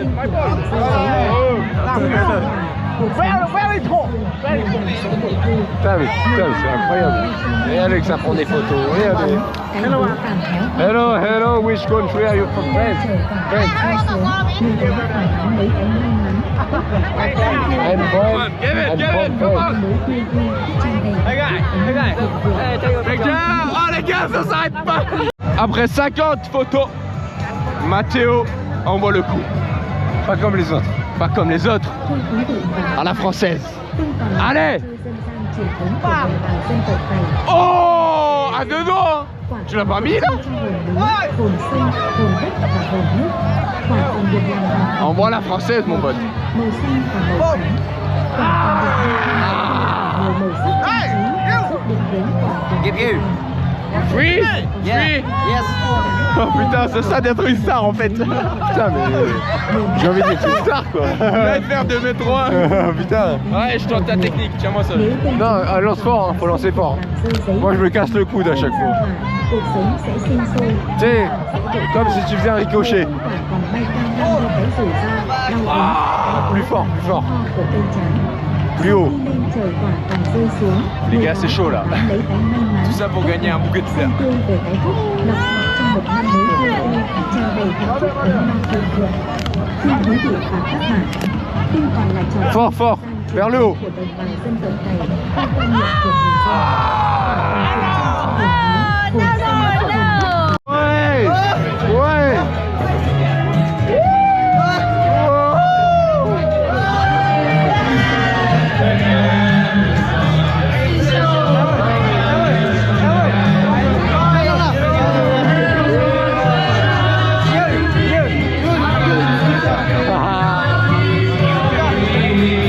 Putain, c'est incroyable. Regardez que ça prend des photos. Regardez. Hello, which country are you from? France. I'm from France. Les gars, ça s'arrête pas. Après 50 photos, Mathéo envoie le coup. Pas comme les autres. Pas comme les autres. À la française. Allez. Oh, à deux doigts. Tu l'as pas mis là? Envoie la française mon pote. Give you. Free? Yeah. Free? Yes. Oh putain, c'est ça d'être une star en fait. Putain, mais j'ai envie d'être une star quoi. On va te faire 2m3. Putain. Ouais, je tente ta technique, tiens-moi ça. Non, lance fort, hein, faut lancer fort. Moi je me casse le coude à chaque fois. Tu sais, comme si tu faisais un ricochet. Plus fort. plus haut. Lên trời quả vàng rơi xuống. Les gars, c'est chaud là. Lấy bánh may mắn. Tout ça pour gagner un bouquet de fleurs. Xanh tươi về cái phúc, lộc ngọt trong một năm mới tươi vui, tràn đầy hạnh phúc ấm no thịnh vượng. Xin quý vị và các bạn, không còn là trò chơi Fort, fort, vers le haut. của đồng bào dân tộc này, theo quan niệm của người dân. Ouais, ouais.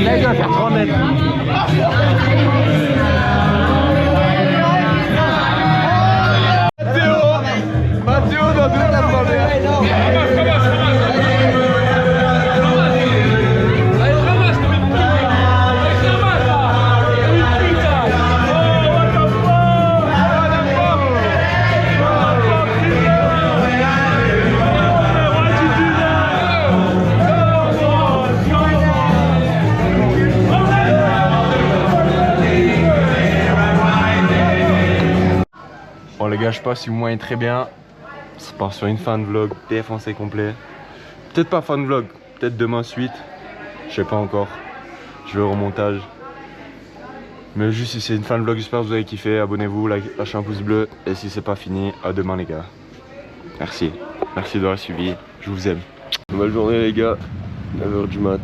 Là, il va faire 3 mètres. Matteo doit tout la Bon les gars, je sais pas si vous voyez très bien. Ça part sur une fin de vlog défoncé complet. Peut-être pas fin de vlog, peut-être demain suite. Je sais pas encore. Je vais au remontage. Mais juste si c'est une fin de vlog, j'espère que vous avez kiffé. Abonnez-vous, lâchez un pouce bleu. Et si c'est pas fini, à demain les gars. Merci. Merci d'avoir suivi. Je vous aime. Nouvelle journée les gars. 9h du mat.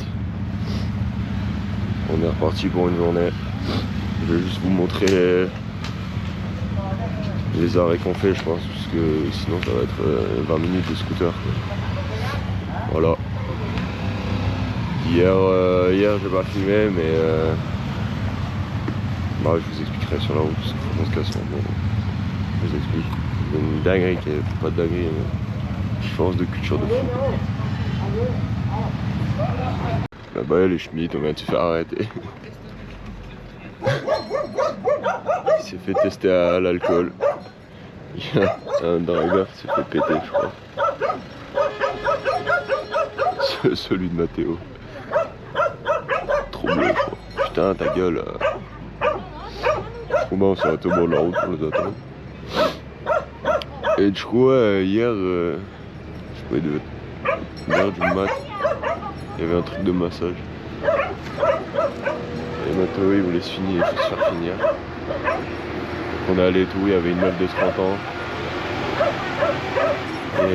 On est reparti pour une journée. Je vais juste vous montrer les arrêts qu'on fait, je pense, parce que sinon ça va être 20 minutes de scooter. Voilà. Hier j'ai pas filmé, mais bah, je vous expliquerai sur la route, parce qu'il faut qu'on se casse. Bon, je vous explique. Une dinguerie, qui est pas de dinguerie, mais différence de culture de fou. Là-bas, il y a les Schmitt, on vient de se faire arrêter. Il s'est fait tester à l'alcool. Il y a un driver qui s'est fait péter, je crois. Celui de Mathéo. Trop bleu, je crois. Putain, ta gueule. Trop bon, on s'est arrêté au bord de la route pour les attendre. Et du coup, hier, je sais pas, il devait être 1h du mat. Il y avait un truc de massage. Et Mathéo, il voulait se finir, il faut se faire finir. On est allé et tout, il y avait une meuf de 30 ans.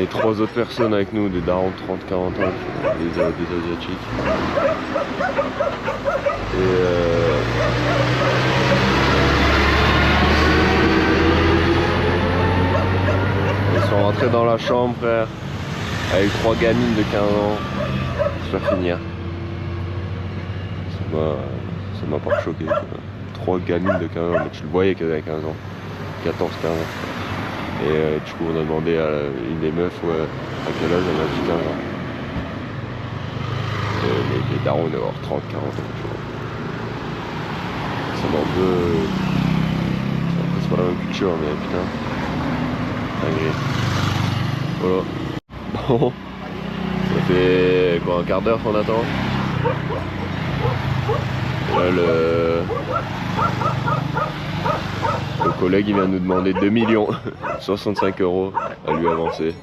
Et 3 autres personnes avec nous, des darons de 30-40 ans, des asiatiques. Et ils sont rentrés dans la chambre, frère, avec 3 gamines de 15 ans, pour se faire finir. Ça m'a pas choqué. 3 gamines de 15 ans, mais tu le voyais qu'elle avait 15 ans. 14-15 ans. Et du coup on a demandé à une des meufs à quel âge elle a dit 15 ans. Et les darons d'avoir 30-40 ans. Ça m'a un peu... C'est pas la même culture, mais putain. Dinguerie. Voilà. Bon. Ça fait quoi, un quart d'heure qu'on attend. Là, le collègue il vient de nous demander 2 millions 65 € à lui avancer.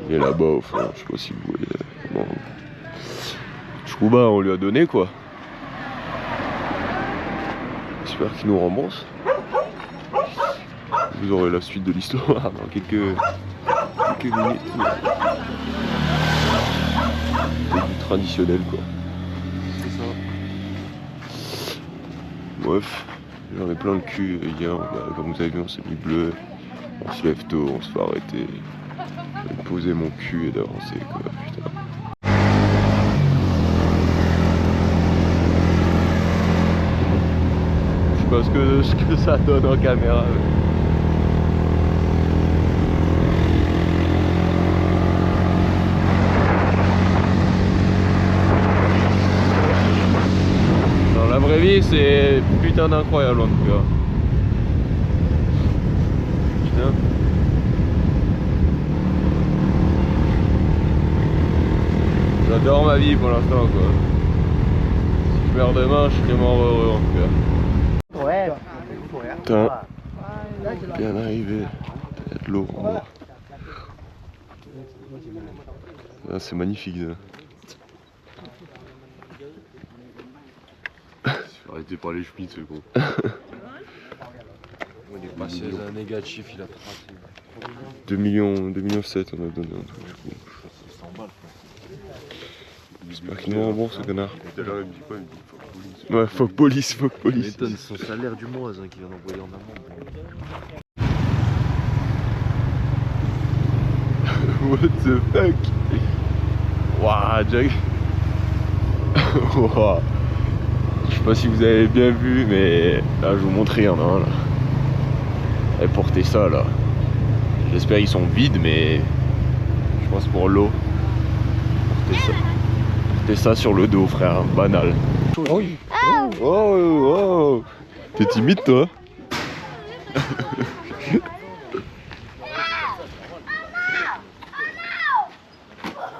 Il est là-bas au fond, je sais pas si vous voyez. Bon. Du coup bah on lui a donné quoi. J'espère qu'il nous rembourse. Vous aurez la suite de l'histoire dans quelques minutes. C'est du traditionnel quoi. Bref, j'en ai plein le cul hier, bah, comme vous avez vu on s'est mis bleu, on se lève tôt, on se fait arrêter, je vais poser mon cul et d'avancer quoi, putain. Je sais pas ce que ça donne en caméra. La vraie vie c'est putain d'incroyable en tout cas. Putain. J'adore ma vie pour l'instant quoi. Si je meurs demain, je serai mort heureux en tout cas. Ouais. Putain, bien arrivé. Il y a de l'eau en bas. Ah, c'est magnifique. Arrêtez par les schmitts, c'est gros. Il est passé à un négatif, il a traité. 2 millions 7 on a donné un truc du coup. J'espère qu'il nous rembourse ce connard. Tout à l'heure il me dit quoi? Il me dit fuck police. Ouais, fuck police, fuck Il police. m'étonne son salaire du mois hein, qu'il vient d'envoyer en amende. What the fuck? Waouh, Jack. Waouh. Je sais pas si vous avez bien vu, mais là je vous montre rien là. Et portez ça là. J'espère qu'ils sont vides, mais je pense pour l'eau. Portez ça sur le dos, frère, banal. Oh, oh, oh. T'es timide toi?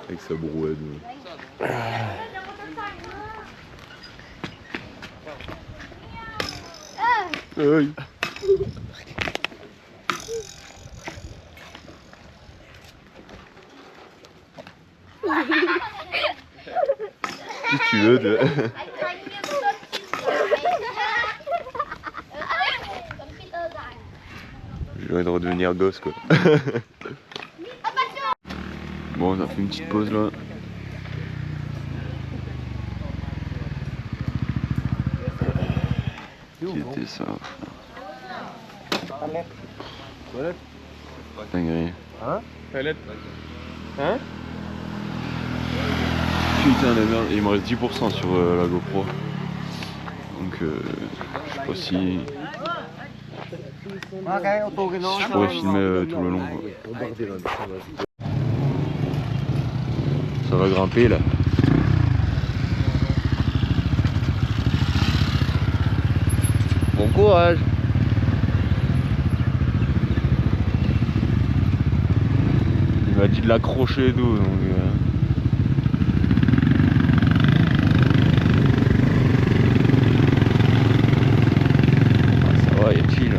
Avec sa brouette. Aïe. Si tu veux de... J'ai envie de redevenir gosse quoi. Bon, on a fait une petite pause là. Qui était ça? Dinguerie. Hein? Hein? Putain de merde, il me reste 10% sur la GoPro. Donc je sais pas si... Je pourrais filmer tout le long. Quoi. Ça va grimper là. Bon courage. Il m'a dit de l'accrocher et tout. Donc, ça va, il est chill.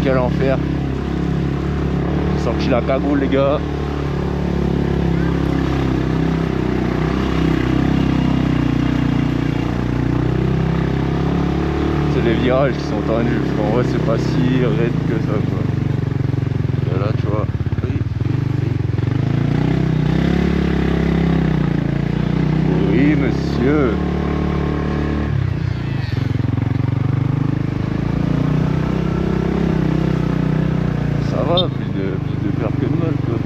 Quel enfer. J'ai sorti la cagoule les gars. C'est les virages qui sont tendus parce qu'en vrai c'est pas si raide que ça quoi. Et là tu vois. Oui monsieur. Plus de peur que de mal quoi.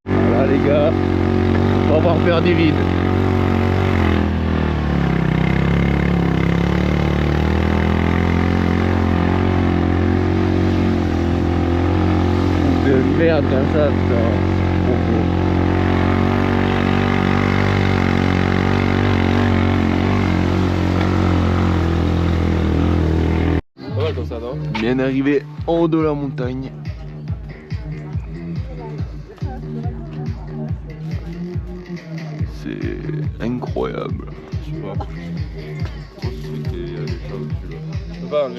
Voilà les gars, faut avoir peur des vides. De merde comme ça putain. Comme ça, non? Bien arrivé en haut de la montagne. C'est incroyable. Je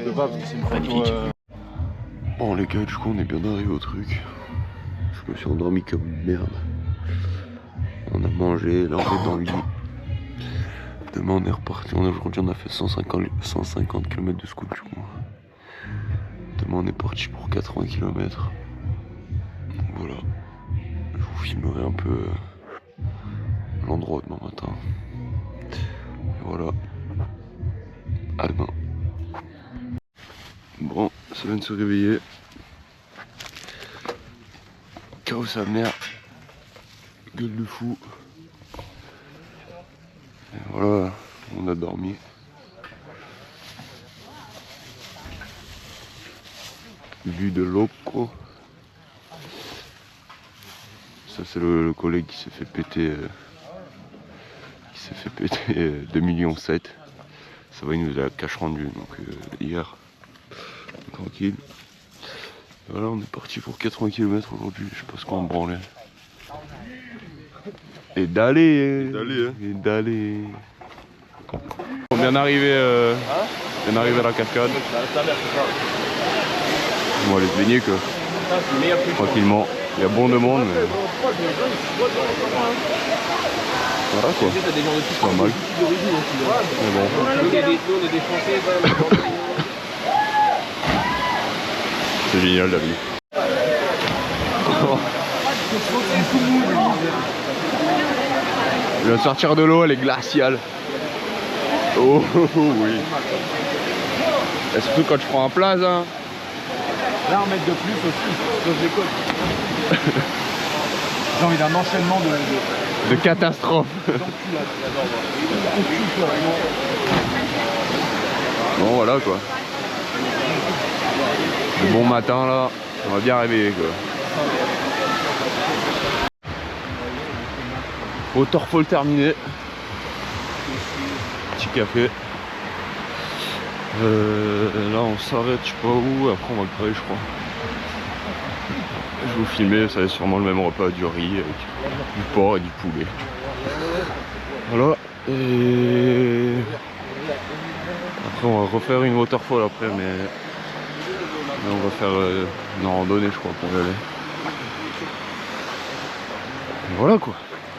peux pas parce que c'est une photo. Bon les gars, du coup on est bien arrivé au truc. Je me suis endormi comme une merde. On a mangé, là on est dans le lit. Demain on est reparti, aujourd'hui on a fait 150 km de scoot du coup. Demain on est parti pour 80 km. Donc voilà. Je vous filmerai un peu l'endroit demain matin. Et voilà. À demain. Bon, ça vient de se réveiller. Chaos sa mère. Gueule de fou. Et voilà, on a dormi. Vue de Loco. Ça c'est le collègue qui s'est fait péter 2,7 millions. Ça va, il nous a cash rendu donc hier. Tranquille. Voilà, on est parti pour 80 km aujourd'hui, je sais pas ce qu'on branlait. Et d'aller. On vient d'arriver à la cascade. On va aller se baigner quoi. Tranquillement. Il y a bon de monde mais. Voilà quoi. C'est pas mal. Mais bon. C'est génial la vie. Je viens de sortir de l'eau, elle est glaciale. Oh, oui. Et surtout quand je prends un plat, hein. Là, un mètre de plus aussi, sauf les côtes. J'ai envie d'un enchaînement de catastrophes. Bon, voilà quoi. Le bon matin là, on va bien réveiller quoi. Waterfall terminé. Petit café. Là on s'arrête, je sais pas où, après on va crever je crois. Je vais vous filmer, ça va être sûrement le même repas, du riz avec du porc et du poulet. Voilà. Et après on va refaire une waterfall après mais on va faire une randonnée je crois pour y aller. Et voilà quoi,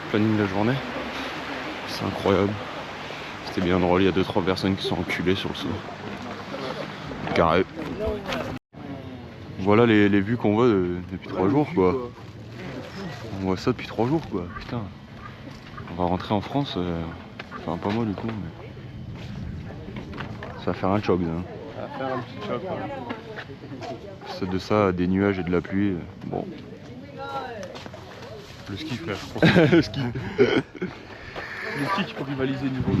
planning de la journée. C'est incroyable. C'était bien drôle, il y a 2-3 personnes qui sont enculées sur le saut. Carré. Voilà les vues qu'on voit depuis 3 jours quoi. On voit ça depuis 3 jours quoi, putain. On va rentrer en France, enfin pas moi du coup mais ça va faire un choc hein. Ça va faire un petit choc. Ouais. C'est de ça, des nuages et de la pluie, bon. Le ski frère, je pense. Le ski. Le ski qui peut rivaliser niveau.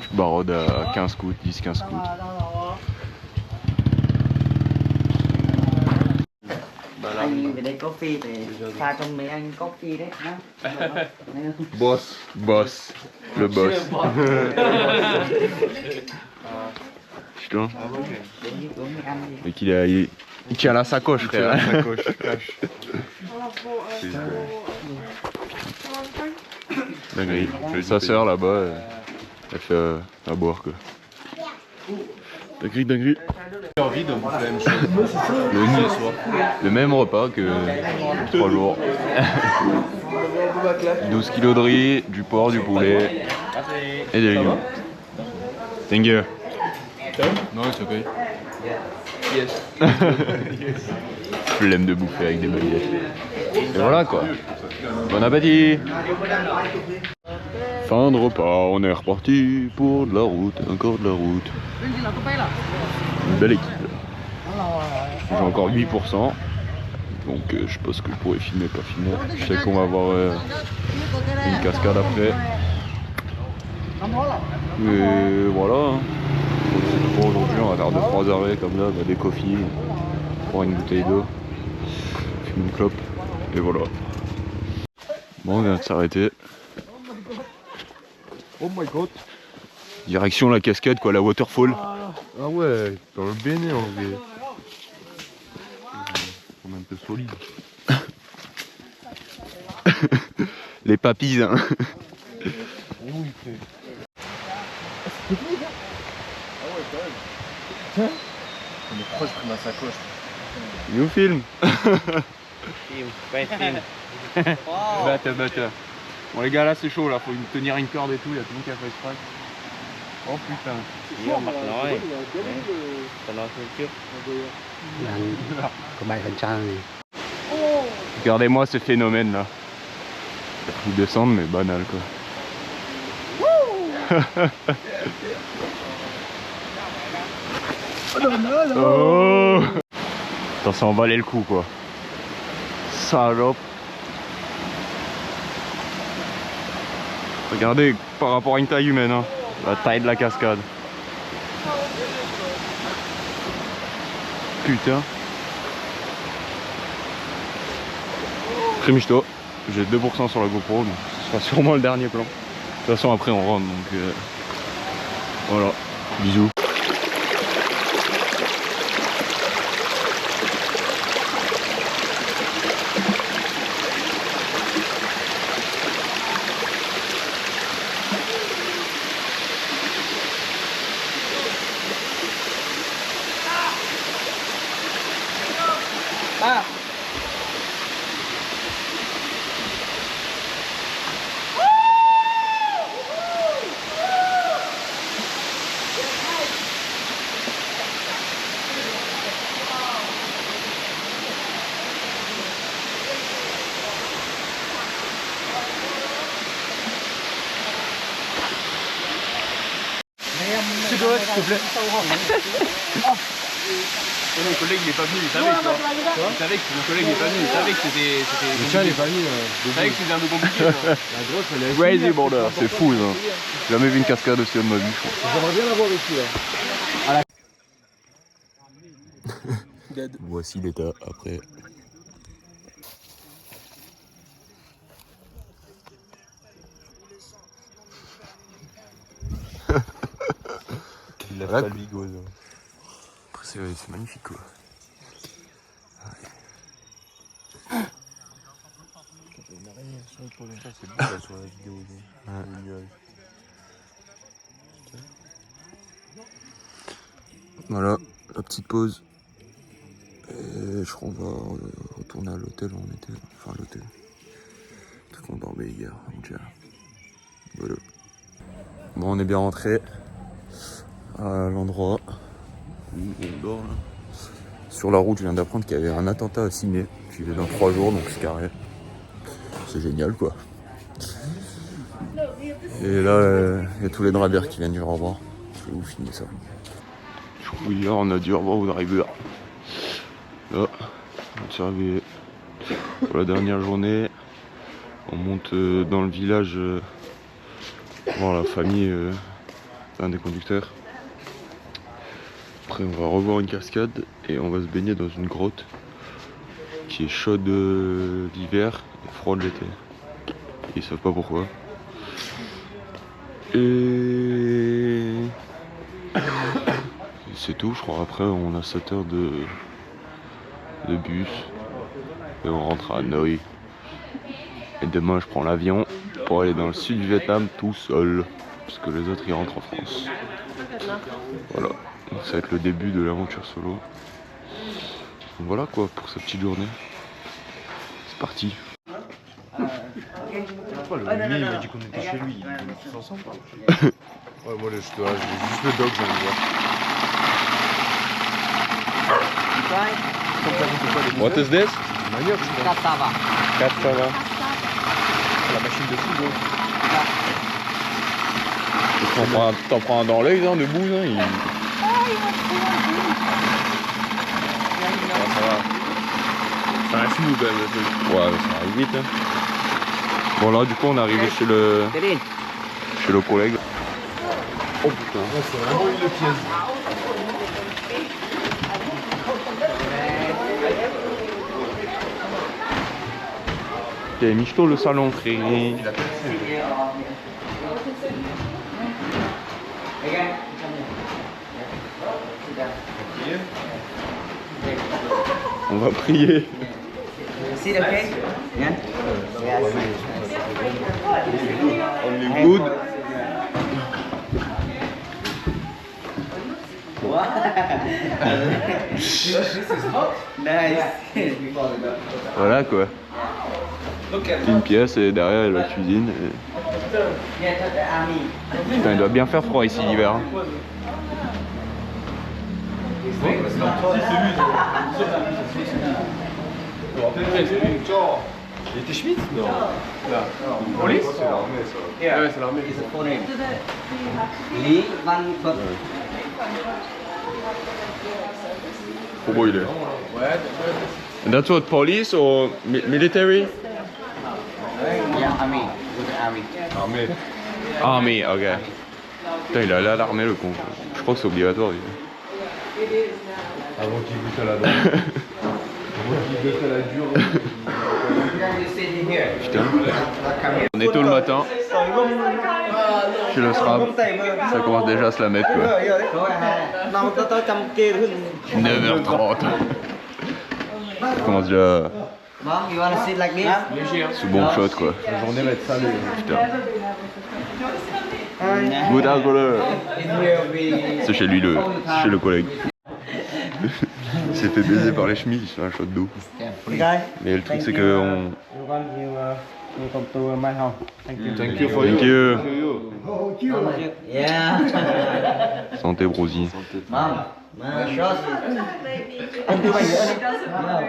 Je barode à 15 scouts, 10-15 scouts. Anh về đây coffee thì pha trong miệng anh coffee đấy nhá. Boss. Boss. Le boss. Putain. Mais il tient la sacoche frère. Dinguerie. Sa sœur là-bas, elle fait à boire quoi. Dinguerie. J'ai envie de bouffer la même chose. Le même repas que 3 jours. 12 kilos de riz, du porc, du poulet et des légumes. Thank you. Non, c'est ok. Yes. Flemme de bouffer avec des baguettes. Et voilà quoi. Bon appétit. Fin de repas, on est reparti pour de la route, encore de la route. Une belle équipe. J'ai encore 8%. Donc je sais pas ce que je pourrais filmer, pas filmer. Je sais qu'on va avoir une cascade après. Mais voilà. C'est pour aujourd'hui, on va faire 2-3 arrêts comme là, des coffees, prendre une bouteille d'eau, fumer une clope, et voilà. Bon, on vient de s'arrêter. Oh my god. Direction la cascade quoi, la waterfall. Ah ouais, dans le Bénin en vrai. On est un peu solide. Les papilles hein. On est proche de ma sacoche. You film. Bata. Bon les gars là c'est chaud là, faut tenir une corde et tout, il y a tout le monde qui a fait exprès. Oh putain. Regardez-moi ce phénomène là. Ils descendent mais banal quoi. Oh attends, ça en valait le coup quoi. Salope. Regardez par rapport à une taille humaine hein, la taille de la cascade. putain. Crémisto, j'ai 2% sur la GoPro, donc ce sera sûrement le dernier plan. De toute façon après on rentre, donc voilà, bisous. S'il te plaît. Mon collègue il est pas venu, il savait, tu vois. Il savait que mon collègue il est pas venu, il savait que c'était. Le tien il est pas venu. Il savait que c'était un peu compliqué. La grosse elle est. Crazy border, c'est fou ça. J'ai jamais vu une cascade aussi haute de ma vie, je crois. J'aimerais bien l'avoir ici là. Voici l'état après. Il lève Voilà. pas le bigot. C'est magnifique quoi. C'est beau là sur la vidéo. Le nuage. Voilà, la petite pause. Et je crois qu'on va retourner à l'hôtel où on était. Enfin l'hôtel. Tout qu'on dormait hier. Voilà. Bon, on est bien rentré à l'endroit où on dort là. Sur la route, je viens d'apprendre qu'il y avait un attentat à Sydney. J'y vais dans 3 jours, donc c'est carré. C'est génial quoi. Et là, il y a tous les drivers qui viennent dire au revoir. Je vais vous filmer ça. Du coup, hier, on a dit au revoir aux drivers. Là, on s'est réveillé pour la dernière journée. On monte dans le village voir la famille d'un des conducteurs. Après, on va revoir une cascade et on va se baigner dans une grotte qui est chaude l'hiver et froide l'été. Ils savent pas pourquoi. Et c'est tout, je crois. Après, on a 7 heures de bus et on rentre à Hanoï. Et demain, je prends l'avion pour aller dans le sud du Vietnam tout seul, parce que les autres ils rentrent en France. Voilà, donc ça va être le début de l'aventure solo. Donc voilà quoi pour cette petite journée. C'est parti. Lui il m'a dit qu'on était chez lui. On est tous ensemble. Ouais, moi j'ai juste le dog, j'ai envie de voir. What is this? Manioc, je crois. Cassava. La machine de food. T'en prends un dans l'œil, hein, debout, hein, il... ça va. C'est un flou quand même le truc. Ouais, ça arrive vite. Hein. Bon là, du coup, on est arrivé chez le collègue. Oh putain. Ouais, c'est vraiment une pièce. T'es michto le salon, frère. On va prier. See the cake? Yeah? Yes. Only good. Nice. Voilà quoi. Une pièce et derrière il y a la cuisine. Et... Putain, il doit bien faire froid ici l'hiver. Hein. Il était Schmitt? Non. Police? C'est l'armée ça. Ouais, c'est l'armée. Lee Van Phật. Comment il est? That's what, police or military? Yeah, army. With the army. Armée. Army, ok. Putain, il est allé à l'armée le con. Je crois que c'est obligatoire. Avant qu'il goûte à la droite. Avant qu'il goûte à la dure. Putain. On est tôt le matin. Chez le SRAB. Ça commence déjà à se la mettre quoi. 9h30. Ça commence déjà Mom, you wanna sit like this? ce bon shot quoi. La journée va être salée. Putain. Good alcohol. C'est chez lui chez le collègue. Il s'est fait baiser par les chemises sur un shot d'eau. Mais le truc c'est que on... Thank you for Thank you. Yeah. Santé Brosi. Mom, shot.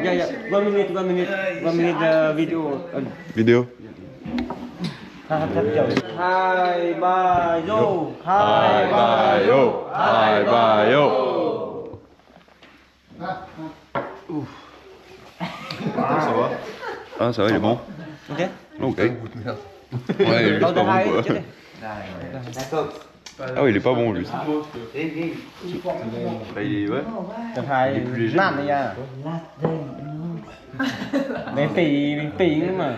Yeah, yeah. 1 minute video. Vidéo. Hi, bye, yo. Bye bye yo. Bye bye yo. Ça va? Ah ça va il est bon. Ok. Ok. Ouais il est juste pas bon quoi. Ah oui il est pas bon juste. Bah, il est ouais. Il est plus léger. Mấy phỉ nữa mà.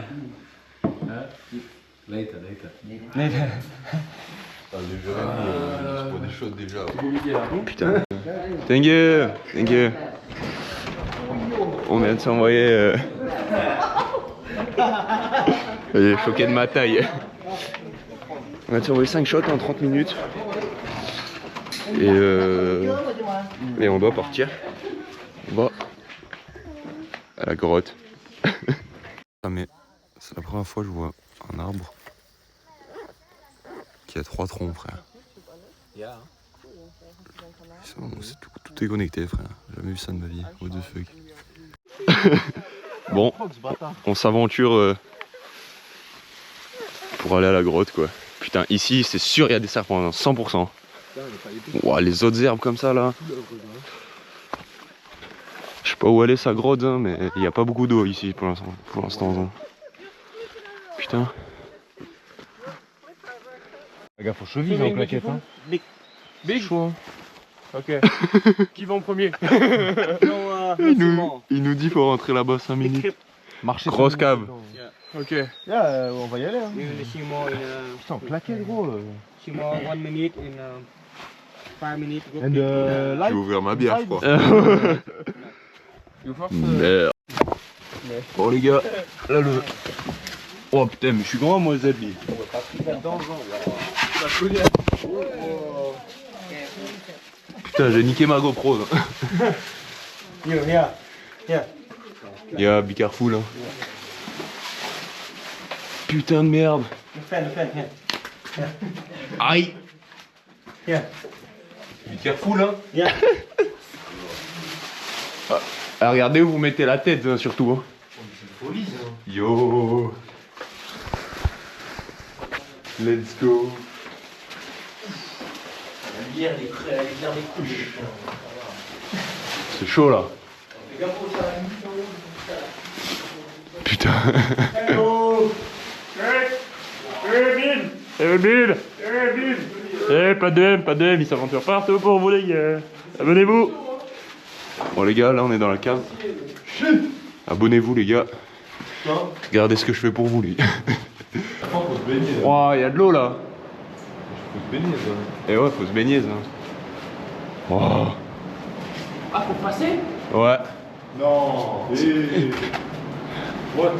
Later. Des choses déjà. Putain. Thank you. Thank you. On vient de s'envoyer. Il est choqué de ma taille. On vient de s'envoyer 5 shots en 30 minutes. Et on doit partir. On va à la grotte. Ah mais c'est la première fois que je vois un arbre qui a 3 troncs frère. Tout est connecté frère. J'ai jamais vu ça de ma vie. What the fuck. Bon, on s'aventure pour aller à la grotte quoi. Putain ici c'est sûr il y a des serpents, 100%. Ouah, les autres herbes comme ça là. Je sais pas où aller ça grotte hein, mais il n'y a pas beaucoup d'eau ici pour l'instant. Hein. Putain. Les gars, faut cheville en plaquette. Hein. Big chaud. Ok. Qui va en premier? Il nous dit faut rentrer là-bas 5 minutes. Marcher. Grosse cave. Ok. Yeah, on va y aller. Hein. Putain, plaquette gros. 1 minute in 5 minutes. And Je vais ouvrir ma bière je crois. Merde. Bon les gars, là le... Oh putain mais je suis grand moi Zabi. Putain j'ai niqué ma GoPro là. Yeah, be careful hein. Putain de merde. Aïe. Be careful hein. Ah, regardez où vous mettez la tête hein, surtout hein. Yo. Let's go. C'est chaud là. Putain. Bill. Pas de M, il s'aventure partout pour vous les gars. Abonnez-vous. Bon les gars, là on est dans la cave. Abonnez-vous les gars. Regardez ce que je fais pour vous les gars. Oh, il y a de l'eau là. Faut se baigner ça. Et ouais, faut se baigner ça. Oh. Ah, faut passer? Ouais. Non. What?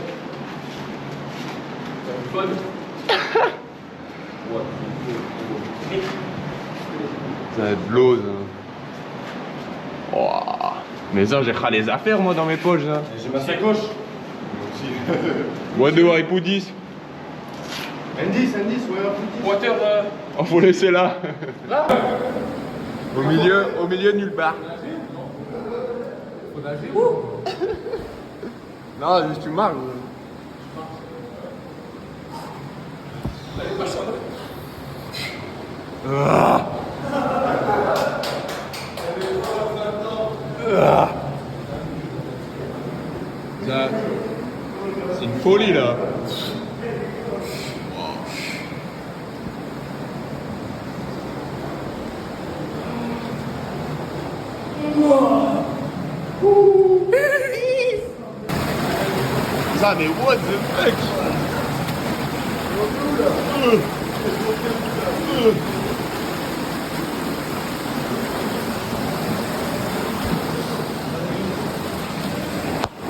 Ça va être de l'eau ça. Oh. Mais ça, j'ai les affaires moi dans mes poches là. J'ai ma sacoche. What do I put this? Andy, where are you? Water, Oh, faut laisser là. Au milieu nulle part. Non, juste tu marches. C'est une folie là. ça, mais what the fuck?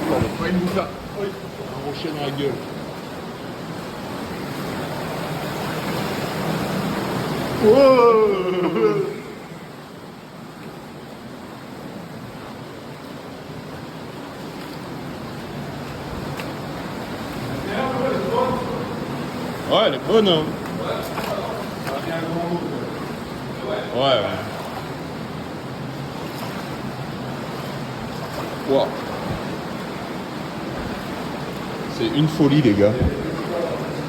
On va pas une bouffe là. Un rocher dans la gueule. Wow. Ouais, elle est bonne, hein. Ouais. Wow. C'est une folie, les gars.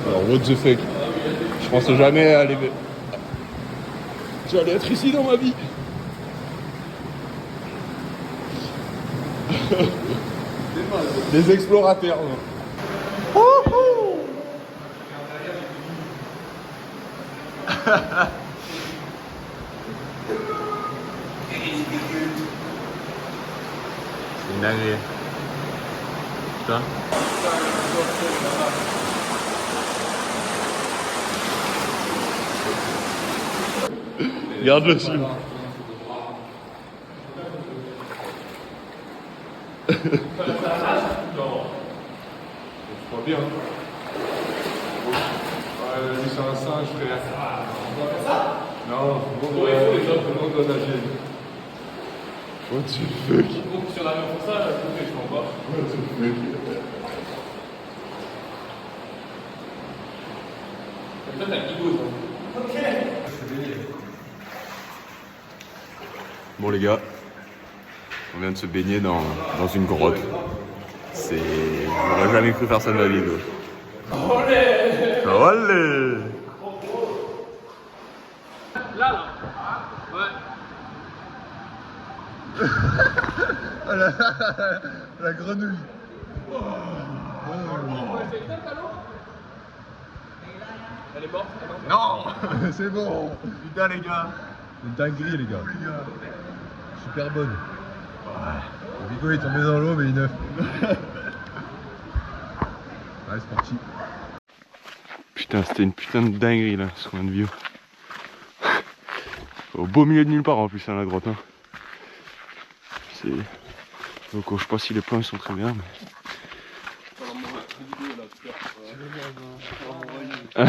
Alors, what the fuck? Je pensais jamais aller... J'allais être ici dans ma vie. Des explorateurs. C'est une dinguerie. Putain. Regarde le film. Pas bien. Lui c'est un singe, frère. Non, bon, les autres, tout le monde doit nager. What the fuck? Si on avait pour ça, je m'en bats. What the fuck? Peut-être un kigo, ok. Bon les gars, on vient de se baigner dans une grotte. C'est... J'aurais jamais cru faire ça de ma vie. Olé! Olé! Là, ouais. la grenouille. Elle est morte? Non. C'est bon. Putain les gars. Une dinguerie les gars. Super bonne. Ouais. Vigo est tombé dans l'eau mais il neuf. Ouais, c'est parti. Putain, c'était une putain de dinguerie là, ce coin de view. Au beau milieu de nulle part en plus, hein, la grotte. Hein. C'est... Donc, je sais pas si les plans ils sont très bien, mais...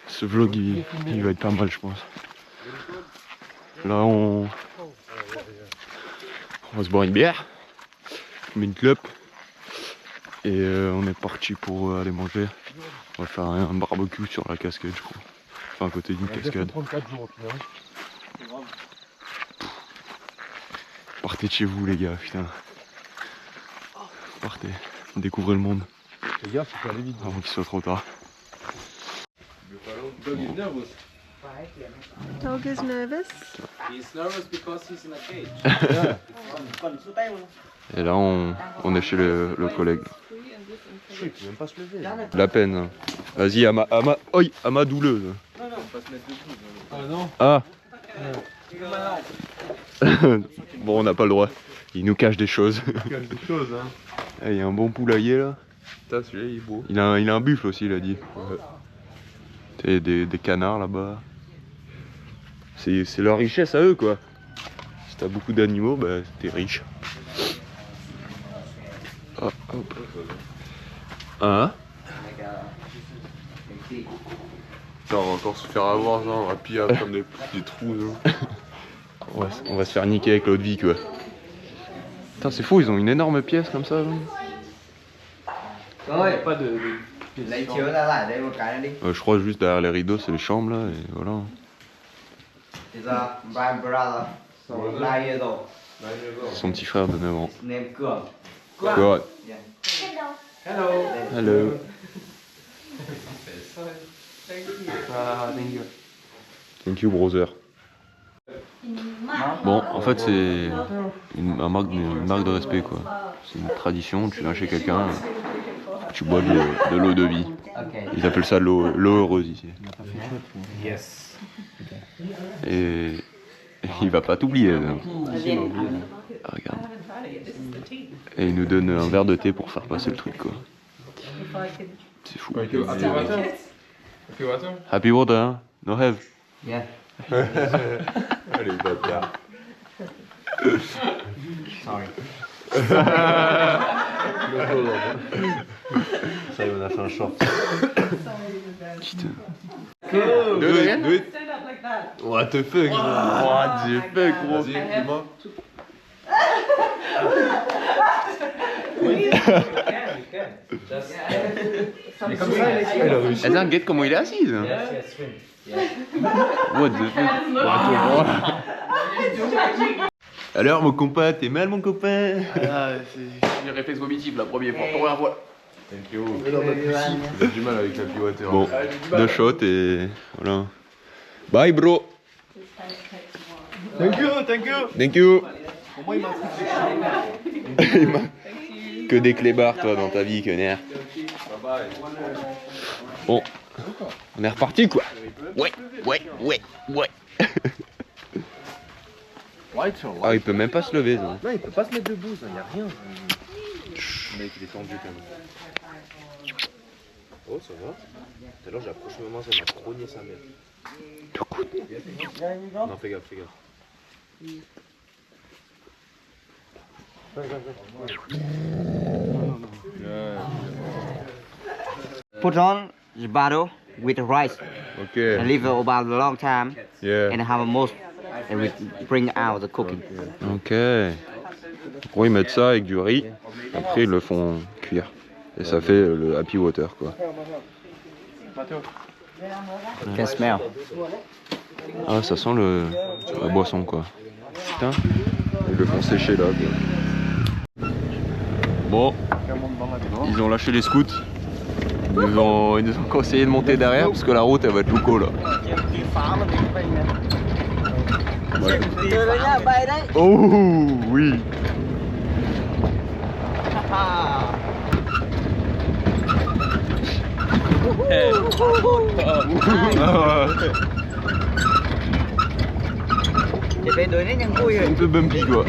Ce vlog il va être pas mal, je pense. Là, on va se boire une bière, on met une clope et on est parti pour aller manger. On va faire un barbecue sur la cascade, je crois. Enfin, à côté d'une cascade. 34 jours au final. Partez de chez vous, les gars, putain. Partez, découvrez le monde. Les gars, faut aller vite avant qu'il soit trop tard. Dog is nervous. He's nervous because he's in a cage. Et là, on est chez le collègue. La peine. Hein. Vas-y, à ma douleuse. Non, non, on va se mettre debout. Ah non. Ah. Bon, on n'a pas le droit. Il nous cache des choses. Il cache des choses, hein. Il y a un bon poulailler là. Putain, celui-là il est beau. Il a un buffle aussi, il a dit. Ouais. Et des canards là-bas. C'est leur richesse à eux quoi. Si t'as beaucoup d'animaux, bah t'es riche. Oh, hop. Hein? Genre, on va encore se faire avoir, genre, on va piller comme des trous, nous. On va se faire niquer avec l'autre vie quoi. Putain, c'est fou, ils ont une énorme pièce comme ça. Rồi, Pas de... lấy chiếu ra lại đây một cái này đi. Je crois juste derrière les rideaux, c'est les chambres là, et voilà. It's a my brother, so 9 years old. Son petit frère de 9 ans. His name Cường. Quoi? Yeah. Hello. Hello. Thank you, brother. Bon, en fait, c'est une marque de respect, quoi. C'est une tradition, tu viens chez quelqu'un, tu bois de l'eau de vie. Okay. Ils appellent ça l'eau heureuse ici. Yes. Et il va pas t'oublier. Regarde. haven't tried it. This is the tea. Et il nous donne un verre de thé pour faire passer le truc quoi. If I can C'est fou. Happy water. Happy water. Happy water, hein? No have. Yeah. Allez, bâtard. Sorry. Ça y est, on a fait un short. Putain. Do it. stand up like that. What the fuck? What the fuck, gros? I have Elle a réussi. Attends, regarde comment il est assis. Hein. What the fuck? Alors mon compas, t'es mal mon copain? Ah, c'est le réflexe vomitif la première fois. Thank you. J'ai du mal avec l'happy water. Bon, 2 shots et voilà. Bye bro. Thank you, thank you. Thank you. Il m'a- Que des clébards toi dans ta vie, connard. Bon, on est reparti quoi. Ouais. Ah, il peut même pas se lever ça. Non, il peut pas se mettre debout, ça, y a rien. Le mec, il est tendu quand même. Oh, ça va. Tout à l'heure, j'ai approché maman, ça m'a trogné sa mère. Le coude. Non, fais gaffe. Put on the bottle with the rice and Ok. leave it about a long time Yeah. and have a most and we bring out the cooking. Ok. Gros, ils mettent ça avec du riz. Après, ils le font cuire. Et ça fait le happy water quoi. Can smell. Ah, ça sent la boisson quoi. Putain. Ils le font sécher là quoi. Bon. Ils ont lâché les scouts. Ils nous ont conseillé de monter derrière parce que la route elle va être louco là. Oh oui. Un peu bumpy quoi.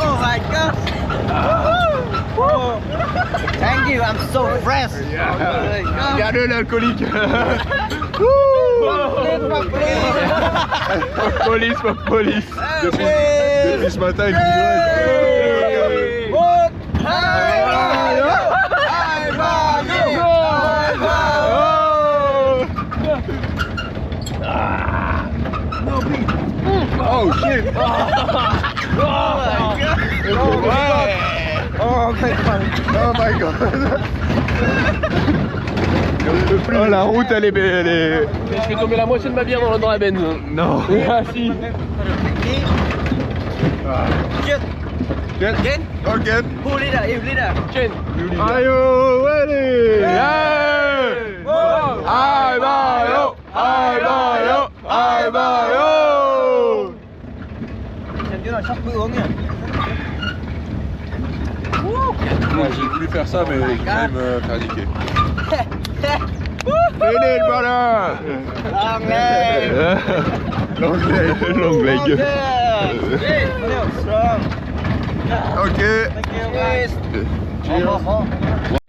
Oh my god! Thank you, I'm so fresh. Regarde l'alcoolique. Fuck police. Depuis ce matin, il Oh shit! Oh my god! Oh la route elle est... Je fais tomber la moitié de ma bière dans la benne. Non! Ah si. Ok! Who leader? You leader? Chen. Ayo! Allez! Aïe bayo! Aïe bayo! Aïe bayo! J'ai voulu faire ça, mais j'ai failli me faire niquer. Fini brother! Long leg. Ok.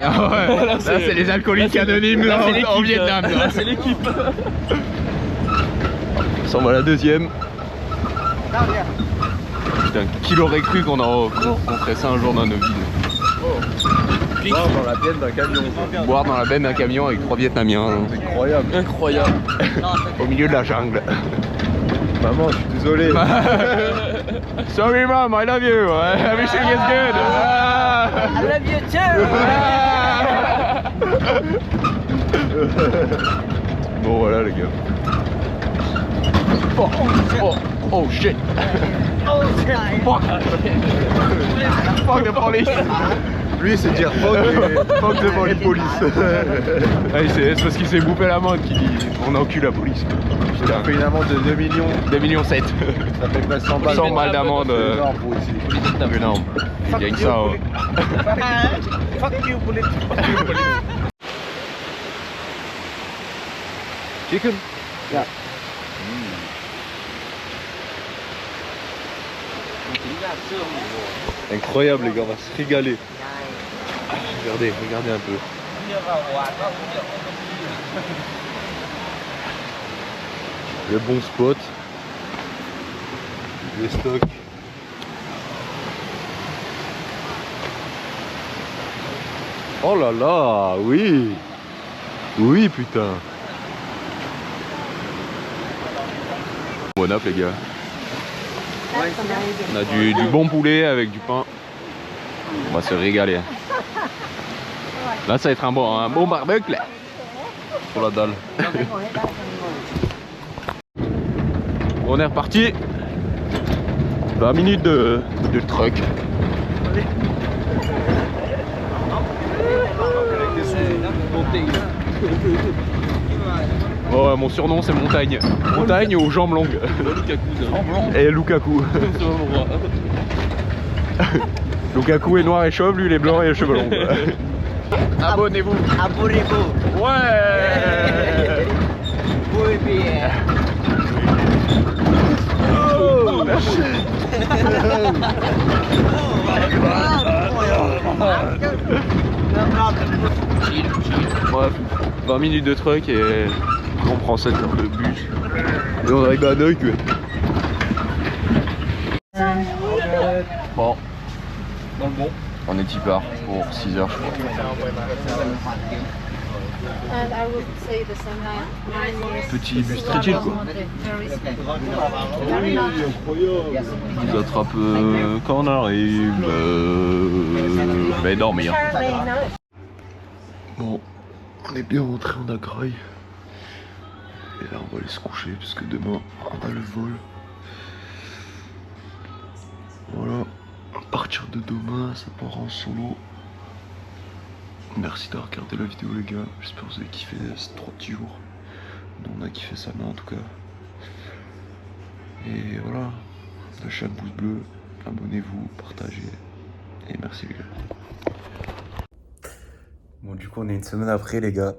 Ah ouais, là c'est les alcooliques anonymes là, en Vietnam. Là c'est l'équipe. Ça on va la deuxième. Putain, qui l'aurait cru qu'on ferait ça un jour dans nos vies. Boire dans la bienne d'un camion. Boire dans la benne d'un camion avec 3 Vietnamiens. C'est incroyable. Incroyable. Au milieu de la jungle. Maman, je suis désolé. Sorry mom, I love you. Everything is good. I love you too. Bon voilà les gars. Oh shit. Oh, shit. Fuck the police. Lui, c'est dire fuck devant les polices. Ouais, c'est parce qu'il s'est bouffé l'amende qu'il dit on encule la police. Il a fait une amende de 2 millions. 2,7 millions. Ça fait pas 100 balles. 100 balles d'amende. énorme pour ici. Énorme. Il gagne ça. Ouais. Fuck you, police. Chicken? Yeah. Incroyable les gars, on va se régaler. Regardez, regardez un peu. Le bon spot. Les stocks. Oh là là, oui. Oui putain. Bon app les gars. On a du bon poulet avec du pain. On va se régaler. Là, ça va être un bon barbecue là. Pour la dalle. On est reparti. 20 minutes de truck. Oh, mon surnom c'est Montagne. Montagne aux jambes longues. Et Lukaku. Lukaku est noir et chauve, lui il est blanc et cheveux longs. Abonnez-vous. Abonnez-vous. Ouais. Oui, bien. Bref, 20 minutes de truck et on prend 7 heures de bus. Et on arrive à Neuilly. Bon, on est y part pour 6 heures je crois. Petit bus très chill quoi. On nous attrape quand on arrive. Je vais dormir. Bon, on est bien rentré en Agraï. Et là on va aller se coucher parce que demain on a le vol. Voilà, à partir de demain ça part en solo. Merci d'avoir regardé la vidéo les gars, j'espère que vous avez kiffé ces 3 petits jours. Nous on a kiffé ça mais en tout cas. Et voilà, lâchez un pouce bleu, abonnez-vous, partagez. Et merci les gars. Bon du coup on est une semaine après les gars.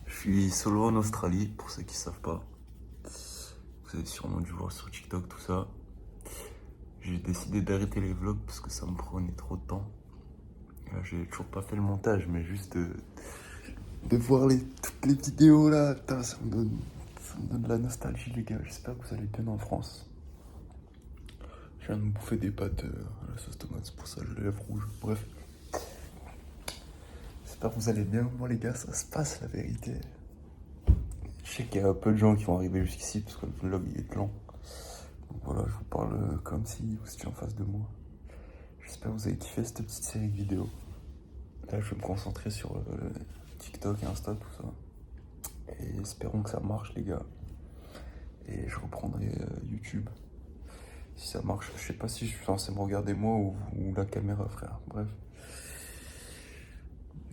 Je suis solo en Australie pour ceux qui savent pas. Vous avez sûrement dû voir sur TikTok tout ça. J'ai décidé d'arrêter les vlogs parce que ça me prenait trop de temps. Là j'ai toujours pas fait le montage mais juste de voir toutes les vidéos là, putain, ça me donne de la nostalgie les gars. J'espère que vous allez bien en France. Je viens de me bouffer des pâtes à la sauce tomate, c'est pour ça que j'ai les lèvres rouges. Bref. J'espère que vous allez bien. Moi les gars, ça se passe la vérité. Je sais qu'il y a peu de gens qui vont arriver jusqu'ici parce que le vlog il est long. Donc voilà, je vous parle comme si vous étiez en face de moi. J'espère que vous avez kiffé cette petite série de vidéos. Là je vais me concentrer sur TikTok et Insta, tout ça. Et espérons que ça marche les gars. Et je reprendrai YouTube. Si ça marche, je sais pas si je suis censé me regarder moi ou la caméra frère. Bref.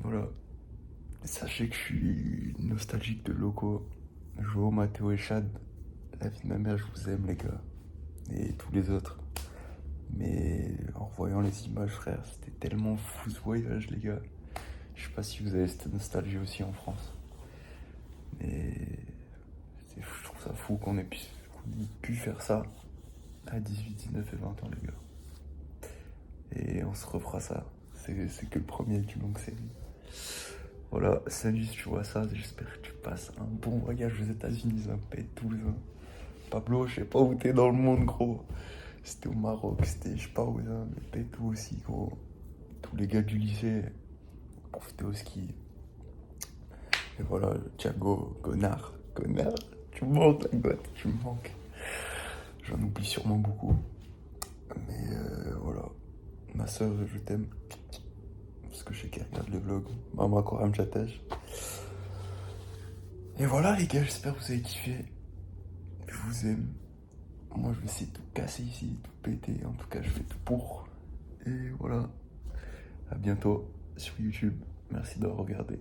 Voilà. Sachez que je suis nostalgique de locaux. Joao, Mathéo et Chad. La vie de ma mère, je vous aime les gars. Et tous les autres. Mais en revoyant les images frère, c'était tellement fou ce voyage les gars. Je sais pas si vous avez cette nostalgie aussi en France. Mais je trouve ça fou qu'on ait pu faire ça à 18, 19 et 20 ans les gars. Et on se refera ça. C'est que le premier d'une longue série. Voilà, salut si tu vois ça, j'espère que tu passes un bon voyage aux États-Unis, un pétou. Pablo, je sais pas où t'es dans le monde gros. C'était au Maroc, c'était je sais pas où ça, mais pétou aussi gros. Tous les gars du lycée, profitez au ski. Et voilà, Thiago, connard, tu me manques la gotte, tu me manques. J'en oublie sûrement beaucoup. Mais voilà, ma soeur, je t'aime. Parce que je sais qu'elle regarde les vlogs. Maman Koram Chatej. Et voilà les gars, j'espère que vous avez kiffé. Je vous aime. Moi je vais essayer de tout casser ici, tout péter. En tout cas je fais tout pour. Et voilà. À bientôt sur YouTube. Merci de regarder.